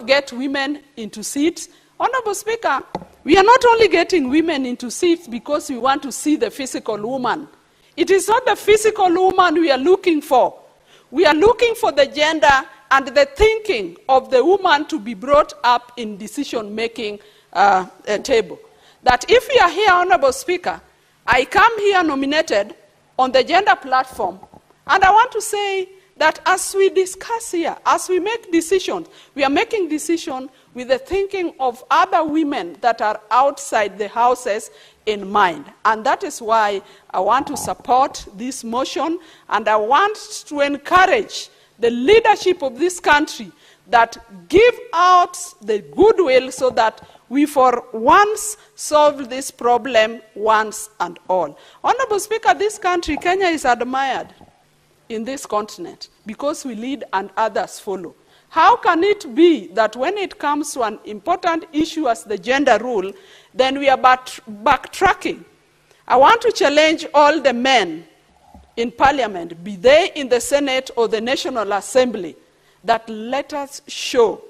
get women into seats. Honorable Speaker, we are not only getting women into seats because we want to see the physical woman. It is not the physical woman we are looking for. We are looking for the gender and the thinking of the woman to be brought up in decision-making table. That if we are here, Honorable Speaker, I come here nominated on the gender platform, and I want to say that as we discuss here, as we make decisions, we are making decisions with the thinking of other women that are outside the houses in mind. And that is why I want to support this motion, and I want to encourage the leadership of this country that give out the goodwill so that we for once solve this problem once and all. Honorable Speaker, this country, Kenya, is admired in this continent because we lead and others follow. How can it be that when it comes to an important issue as the gender rule, then we are backtracking? I want to challenge all the men in Parliament, be they in the Senate or the National Assembly, that let us show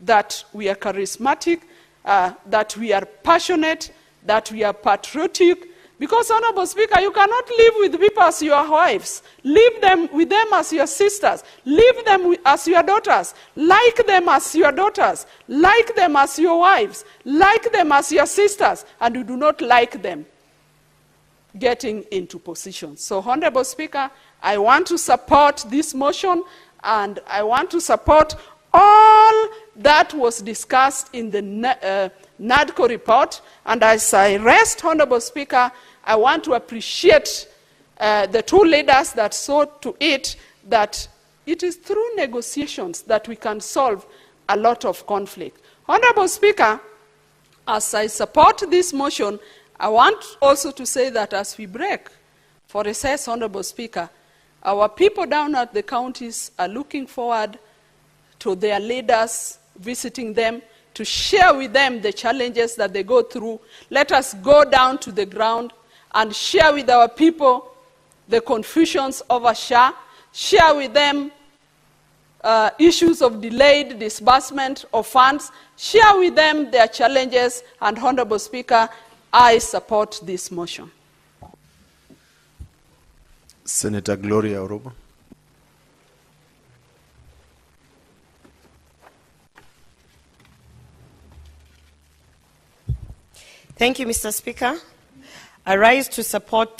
that we are charismatic, that we are passionate, that we are patriotic. Because, Honorable Speaker, you cannot live with people as your wives. Live with them as your sisters. Live them as your daughters. Like them as your daughters. Like them as your wives. Like them as your sisters. And you do not like them getting into positions. So, Honorable Speaker, I want to support this motion, and I want to support all that was discussed in the NADCO report. And as I rest, Honorable Speaker, I want to appreciate the two leaders that saw to it that it is through negotiations that we can solve a lot of conflict. Honorable Speaker, as I support this motion, I want also to say that as we break for recess, Honorable Speaker, our people down at the counties are looking forward to their leaders visiting them, to share with them the challenges that they go through. Let us go down to the ground and share with our people the confusions over SHA, share with them issues of delayed disbursement of funds, share with them their challenges, and Honorable Speaker, I support this motion. Senator Gloria Orobo. Thank you, Mr. Speaker. I rise to support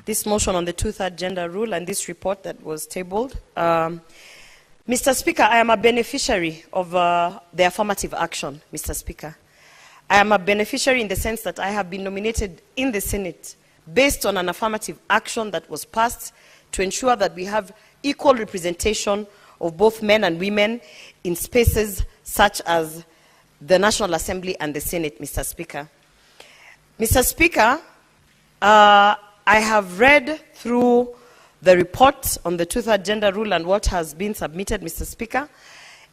this motion on the two-third gender rule and this report that was tabled. Mr. Speaker, I am a beneficiary of the affirmative action, Mr. Speaker. I am a beneficiary in the sense that I have been nominated in the Senate based on an affirmative action that was passed to ensure that we have equal representation of both men and women in spaces such as the National Assembly and the Senate, Mr. Speaker. Mr. Speaker, I have read through the report on the two-third gender rule and what has been submitted, Mr. Speaker.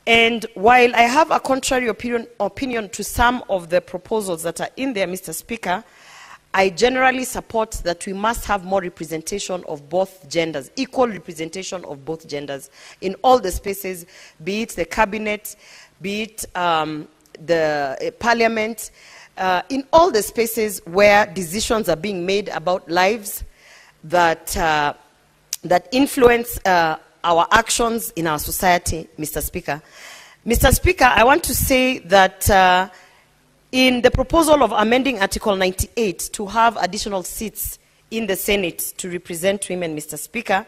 And while I have a contrary opinion to some of the proposals that are in there, Mr. Speaker, I generally support that we must have more representation of both genders, equal representation of both genders in all the spaces, be it the cabinet, be it the parliament, in all the spaces where decisions are being made about lives that, that influence our actions in our society, Mr. Speaker. Mr. Speaker, I want to say that in the proposal of amending Article 98 to have additional seats in the Senate to represent women, Mr. Speaker,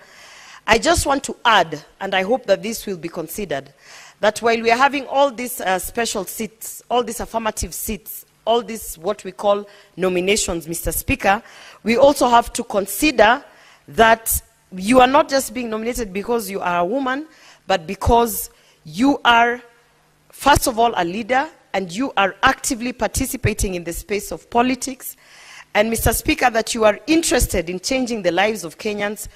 I just want to add, and I hope that this will be considered, that while we are having all these special seats, all these affirmative seats, all these what we call nominations, Mr. Speaker, we also have to consider that you are not just being nominated because you are a woman, but because you are, first of all, a leader, and you are actively participating in the space of politics. And, Mr. Speaker, that you are interested in changing the lives of Kenyans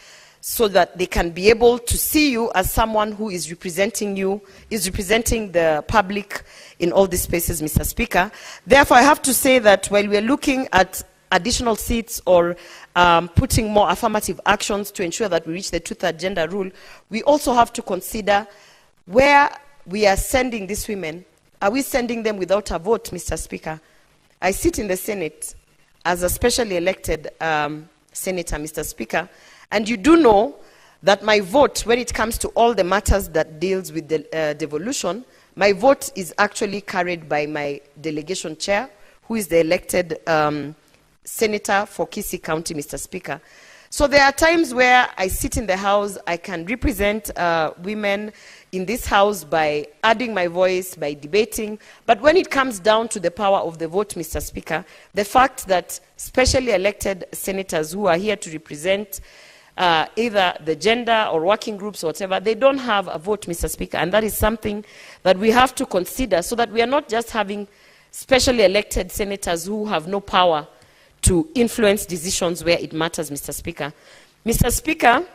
so that they can be able to see you as someone who is representing you, is representing the public in all these spaces, Mr. Speaker. Therefore, I have to say that while we are looking at additional seats or putting more affirmative actions to ensure that we reach the two-third gender rule, we also have to consider where we are sending these women. Are we sending them without a vote, Mr. Speaker? I sit in the Senate as a specially elected senator, Mr. Speaker, and you do know that my vote, when it comes to all the matters that deals with the devolution, my vote is actually carried by my delegation chair, who is the elected senator for Kisii County, Mr. Speaker. So there are times where I sit in the House, I can represent women in this House by adding my voice, by debating. But when it comes down to the power of the vote, Mr. Speaker, the fact that specially elected senators who are here to represent either the gender or working groups or whatever, they don't have a vote, Mr. Speaker. And that is something that we have to consider so that we are not just having specially elected senators who have no power to influence decisions where it matters, Mr. Speaker. Mr. Speaker,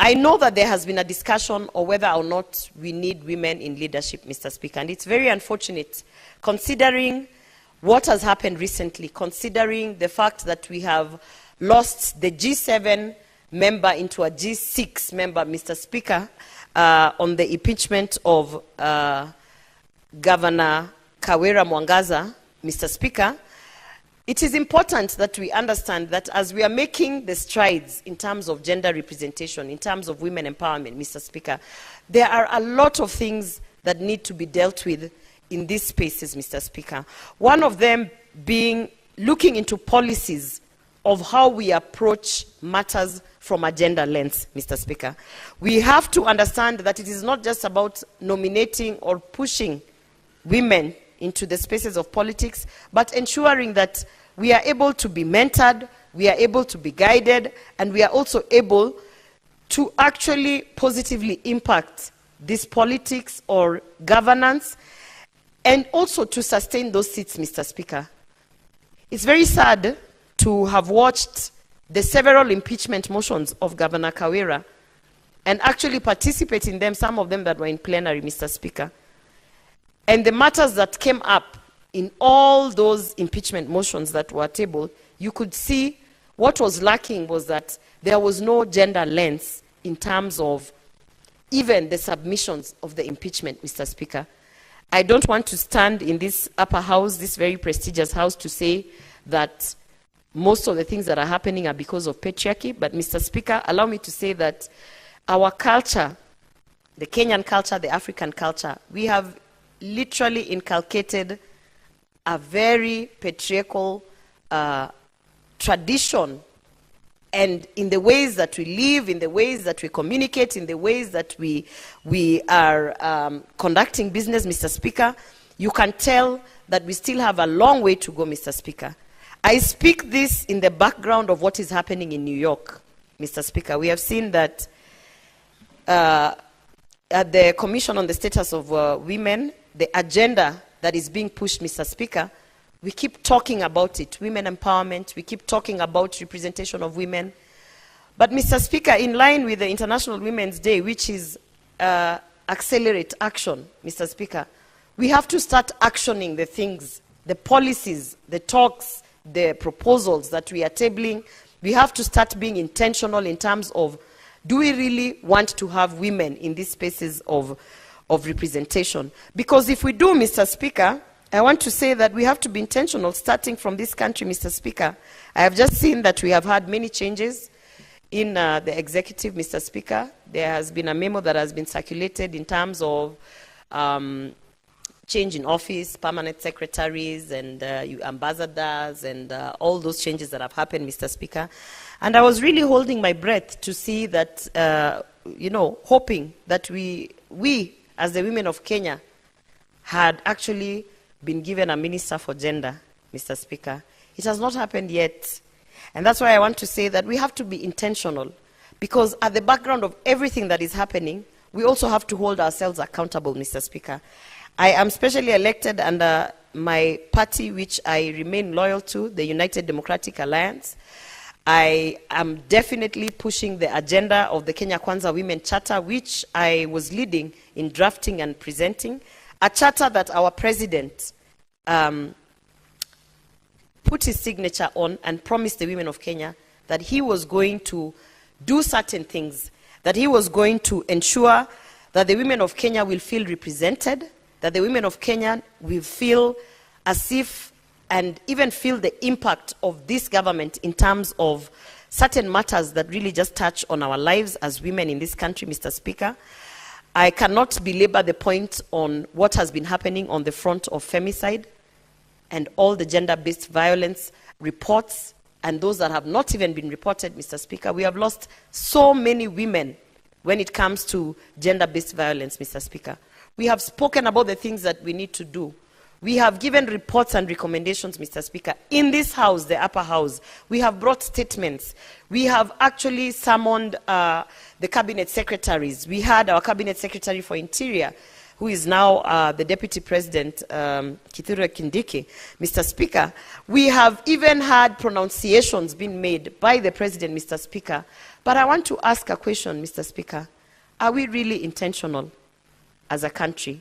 I know that there has been a discussion on whether or not we need women in leadership, Mr. Speaker, and it's very unfortunate considering what has happened recently, considering the fact that we have lost the G7 member into a G6 member, Mr. Speaker, on the impeachment of Governor Kawira Mwangaza, Mr. Speaker. It is important that we understand that as we are making the strides in terms of gender representation, in terms of women empowerment, Mr. Speaker, there are a lot of things that need to be dealt with in these spaces, Mr. Speaker. One of them being looking into policies of how we approach matters from a gender lens, Mr. Speaker. We have to understand that it is not just about nominating or pushing women into the spaces of politics, but ensuring that we are able to be mentored, we are able to be guided, and we are also able to actually positively impact this politics or governance, and also to sustain those seats, Mr. Speaker. It's very sad to have watched the several impeachment motions of Governor Kawira and actually participate in them, some of them that were in plenary, Mr. Speaker. And the matters that came up in all those impeachment motions that were tabled, you could see what was lacking was that there was no gender lens in terms of even the submissions of the impeachment, Mr. Speaker. I don't want to stand in this upper house, this very prestigious house, to say that most of the things that are happening are because of patriarchy, but Mr. Speaker, allow me to say that our culture, the Kenyan culture, the African culture, we have literally inculcated a very patriarchal tradition, and in the ways that we live, in the ways that we communicate, in the ways that we are conducting business, Mr. Speaker, you can tell that we still have a long way to go, Mr. Speaker. I speak this in the background of what is happening in New York, Mr. Speaker. We have seen that at the Commission on the Status of Women, the agenda that is being pushed, Mr. Speaker, we keep talking about it, women empowerment, we keep talking about representation of women. But Mr. Speaker, in line with the International Women's Day, which is accelerate action, Mr. Speaker, we have to start actioning the things, the policies, the talks, the proposals that we are tabling. We have to start being intentional in terms of, do we really want to have women in these spaces of representation? Because if we do, Mr. Speaker, I want to say that we have to be intentional starting from this country, Mr. Speaker. I have just seen that we have had many changes in the executive, Mr. Speaker. There has been a memo that has been circulated in terms of change in office, permanent secretaries and ambassadors and all those changes that have happened, Mr. Speaker. And I was really holding my breath to see that, hoping that we as the women of Kenya had actually been given a minister for gender, Mr. Speaker. It has not happened yet. And that's why I want to say that we have to be intentional, because at the background of everything that is happening, we also have to hold ourselves accountable, Mr. Speaker. I am specially elected under my party, which I remain loyal to, the United Democratic Alliance. I am definitely pushing the agenda of the Kenya Kwanza Women Charter, which I was leading in drafting and presenting, a charter that our president put his signature on and promised the women of Kenya that he was going to do certain things, that he was going to ensure that the women of Kenya will feel represented, that the women of Kenya will feel as if and even feel the impact of this government in terms of certain matters that really just touch on our lives as women in this country, Mr. Speaker. I cannot belabor the point on what has been happening on the front of femicide and all the gender-based violence reports and those that have not even been reported, Mr. Speaker. We have lost so many women when it comes to gender-based violence, Mr. Speaker. We have spoken about the things that we need to do. We have given reports and recommendations, Mr. Speaker. In this house, the upper house, we have brought statements. We have actually summoned the cabinet secretaries. We had our cabinet secretary for interior who is now the Deputy President, Kithure Kindiki, Mr. Speaker, we have even had pronunciations being made by the President, Mr. Speaker. But I want to ask a question, Mr. Speaker. Are we really intentional as a country?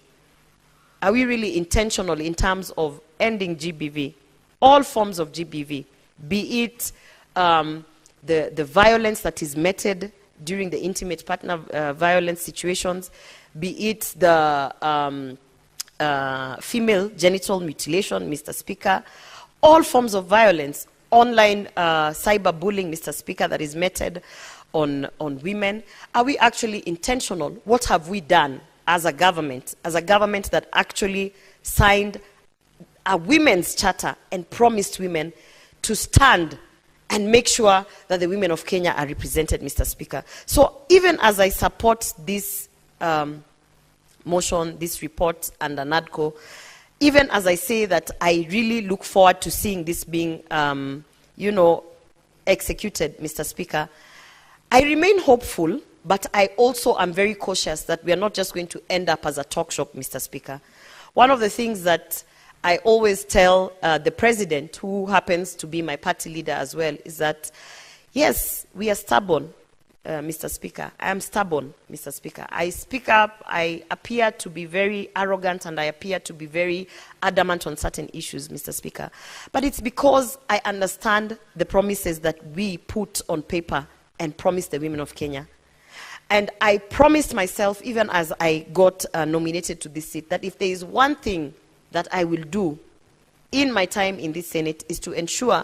Are we really intentional in terms of ending GBV, all forms of GBV, be it the violence that is meted during the intimate partner violence situations, be it the female genital mutilation, Mr. Speaker, all forms of violence, online cyberbullying, Mr. Speaker, that is meted on women. Are we actually intentional? What have we done as a government that actually signed a women's charter and promised women to stand and make sure that the women of Kenya are represented, Mr. Speaker? So even as I support this motion, this report under NADCO, even as I say that I really look forward to seeing this being, executed, Mr. Speaker, I remain hopeful, but I also am very cautious that we are not just going to end up as a talk shop, Mr. Speaker. One of the things that I always tell the President, who happens to be my party leader as well, is that, yes, we are stubborn, Mr. Speaker. I am stubborn, Mr. Speaker. I speak up, I appear to be very arrogant, and I appear to be very adamant on certain issues, Mr. Speaker. But it's because I understand the promises that we put on paper and promised the women of Kenya. And I promised myself, even as I got nominated to this seat, that if there is one thing that I will do in my time in this Senate is to ensure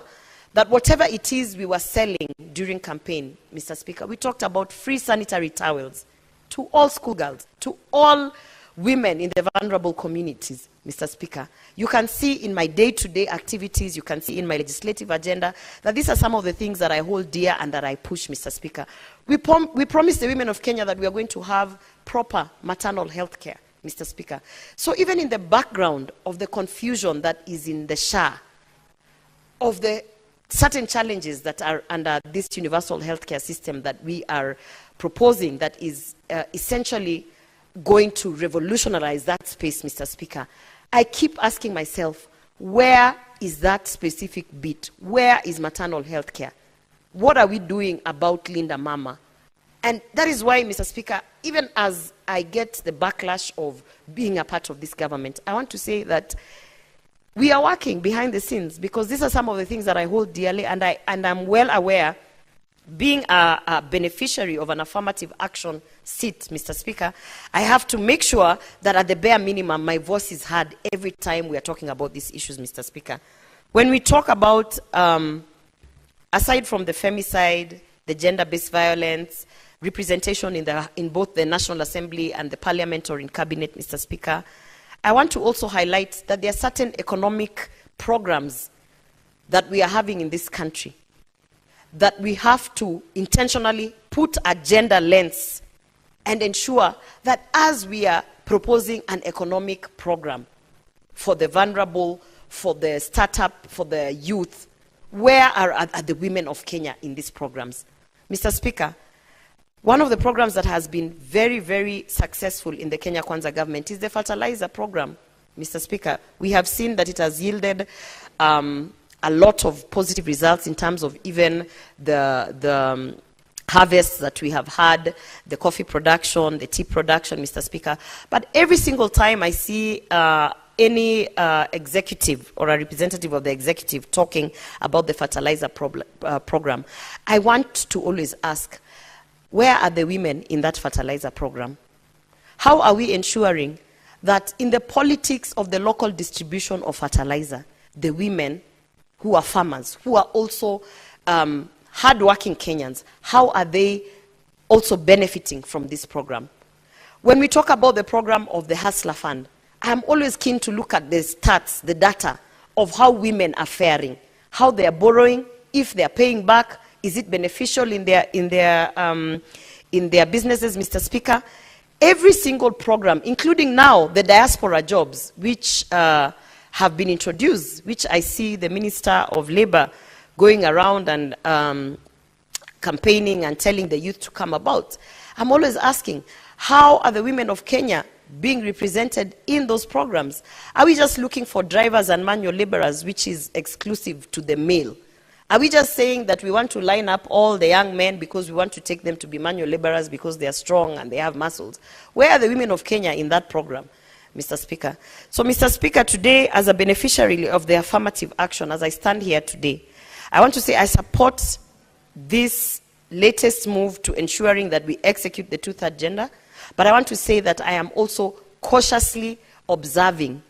that whatever it is we were selling during campaign, Mr. Speaker, we talked about free sanitary towels to all schoolgirls, to all women in the vulnerable communities, Mr. Speaker. You can see in my day-to-day activities, you can see in my legislative agenda, that these are some of the things that I hold dear and that I push, Mr. Speaker. We promised the women of Kenya that we are going to have proper maternal health care, Mr. Speaker. So even in the background of the confusion that is in the SHA, of the certain challenges that are under this universal healthcare system that we are proposing, that is essentially going to revolutionize that space, Mr. Speaker, I keep asking myself, where is that specific bit? Where is maternal health care? What are we doing about Linda Mama? And that is why, Mr. Speaker, even as I get the backlash of being a part of this government, I want to say that we are working behind the scenes, because these are some of the things that I hold dearly, and I'm well aware, being a beneficiary of an affirmative action seat, Mr. Speaker, I have to make sure that at the bare minimum, my voice is heard every time we are talking about these issues, Mr. Speaker. When we talk about, aside from the femicide, the gender-based violence, representation in both the National Assembly and the Parliament or in Cabinet, Mr. Speaker, I want to also highlight that there are certain economic programs that we are having in this country that we have to intentionally put a gender lens and ensure that as we are proposing an economic program for the vulnerable, for the startup, for the youth, where are the women of Kenya in these programs? Mr. Speaker, one of the programs that has been very, very successful in the Kenya Kwanza government is the fertilizer program, Mr. Speaker. We have seen that it has yielded a lot of positive results in terms of even the harvests that we have had, the coffee production, the tea production, Mr. Speaker. But every single time I see any executive or a representative of the executive talking about the fertilizer program, I want to always ask, where are the women in that fertilizer program? How are we ensuring that in the politics of the local distribution of fertilizer, the women who are farmers, who are also hardworking Kenyans, how are they also benefiting from this program? When we talk about the program of the Hustler Fund, I'm always keen to look at the stats, the data of how women are faring, how they are borrowing, if they are paying back, is it beneficial in their businesses, Mr. Speaker? Every single program, including now the diaspora jobs, which have been introduced, which I see the Minister of Labor going around and campaigning and telling the youth to come about. I'm always asking, how are the women of Kenya being represented in those programs? Are we just looking for drivers and manual laborers, which is exclusive to the male? Are we just saying that we want to line up all the young men because we want to take them to be manual laborers because they are strong and they have muscles? Where are the women of Kenya in that program, Mr. Speaker? So, Mr. Speaker, today, as a beneficiary of the affirmative action, as I stand here today, I want to say I support this latest move to ensuring that we execute the two-third gender, but I want to say that I am also cautiously observing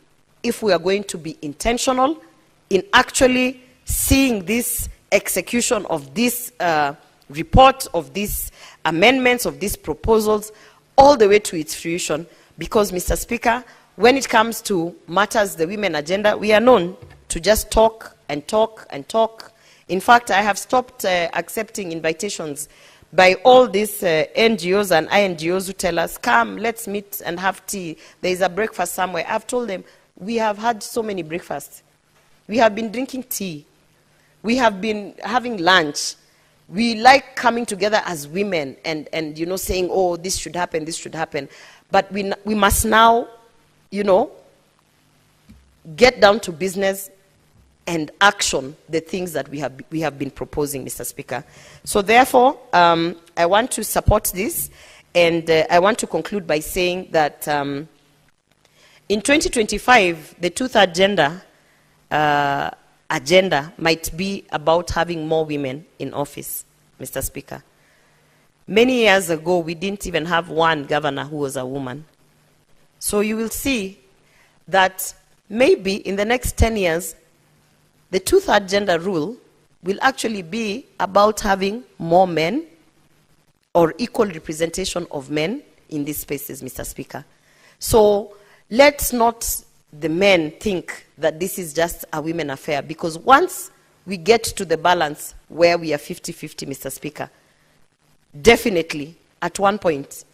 if we are going to be intentional in actually seeing this execution of this report, of these amendments, of these proposals, all the way to its fruition. Because, Mr. Speaker, when it comes to matters, the women agenda, we are known to just talk and talk and talk. In fact, I have stopped accepting invitations by all these NGOs and INGOs who tell us, come, let's meet and have tea. There is a breakfast somewhere. I've told them, we have had so many breakfasts. We have been drinking tea. We have been having lunch. We like coming together as women and you know, saying, oh, this should happen, this should happen. But we must now, you know, get down to business and action the things that we have been proposing, Mr. Speaker. So therefore, I want to support this, and I want to conclude by saying that in 2025, the two-third gender agenda might be about having more women in office, Mr. Speaker. Many years ago, we didn't even have one governor who was a woman. So you will see that maybe in the next 10 years, the two-third gender rule will actually be about having more men or equal representation of men in these spaces, Mr. Speaker. So let's not the men think that this is just a women affair, because once we get to the balance where we are 50-50, Mr. Speaker, definitely at one point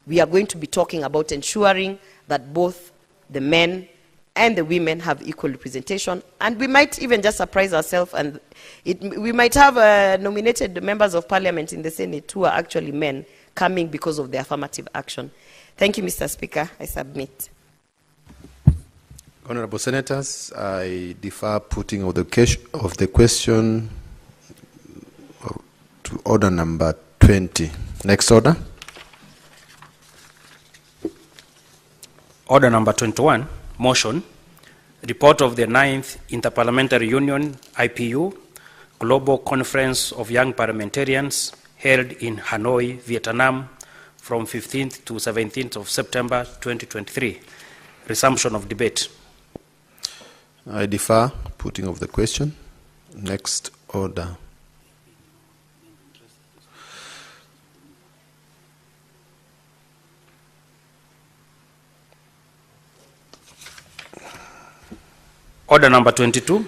we are going to be talking about ensuring that both the men and the women have equal representation, and we might even just surprise ourselves, and we might have nominated members of parliament in the Senate who are actually men coming because of the affirmative action. Thank you, Mr. Speaker. I submit. Honorable Senators, I defer putting of the question to order number 20. Next order. Order number 21, motion, report of the 9th Interparliamentary Union, IPU, Global Conference of Young Parliamentarians held in Hanoi, Vietnam from 15th to 17th of September 2023. Resumption of debate. I defer putting of the question. Next order. Order number 22,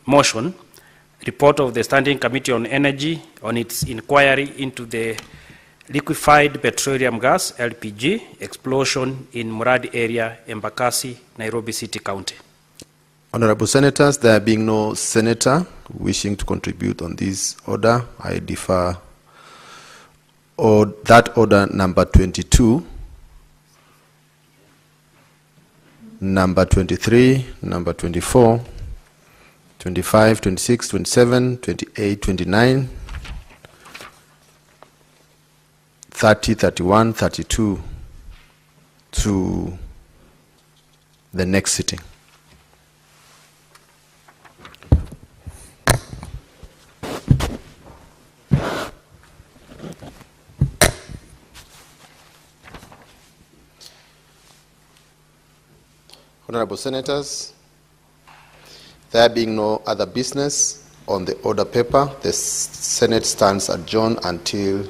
motion, report of the Standing Committee on Energy on its inquiry into the liquefied petroleum gas, LPG, explosion in Murad area, Embakasi, Nairobi City County. Honorable Senators, there being no senator wishing to contribute on this order, I defer that order number 22, number 23, number 24, 25, 26, 27, 28, 29, 30, 31, 32 to the next sitting. Honorable Senators, there being no other business on the order paper, the Senate stands adjourned until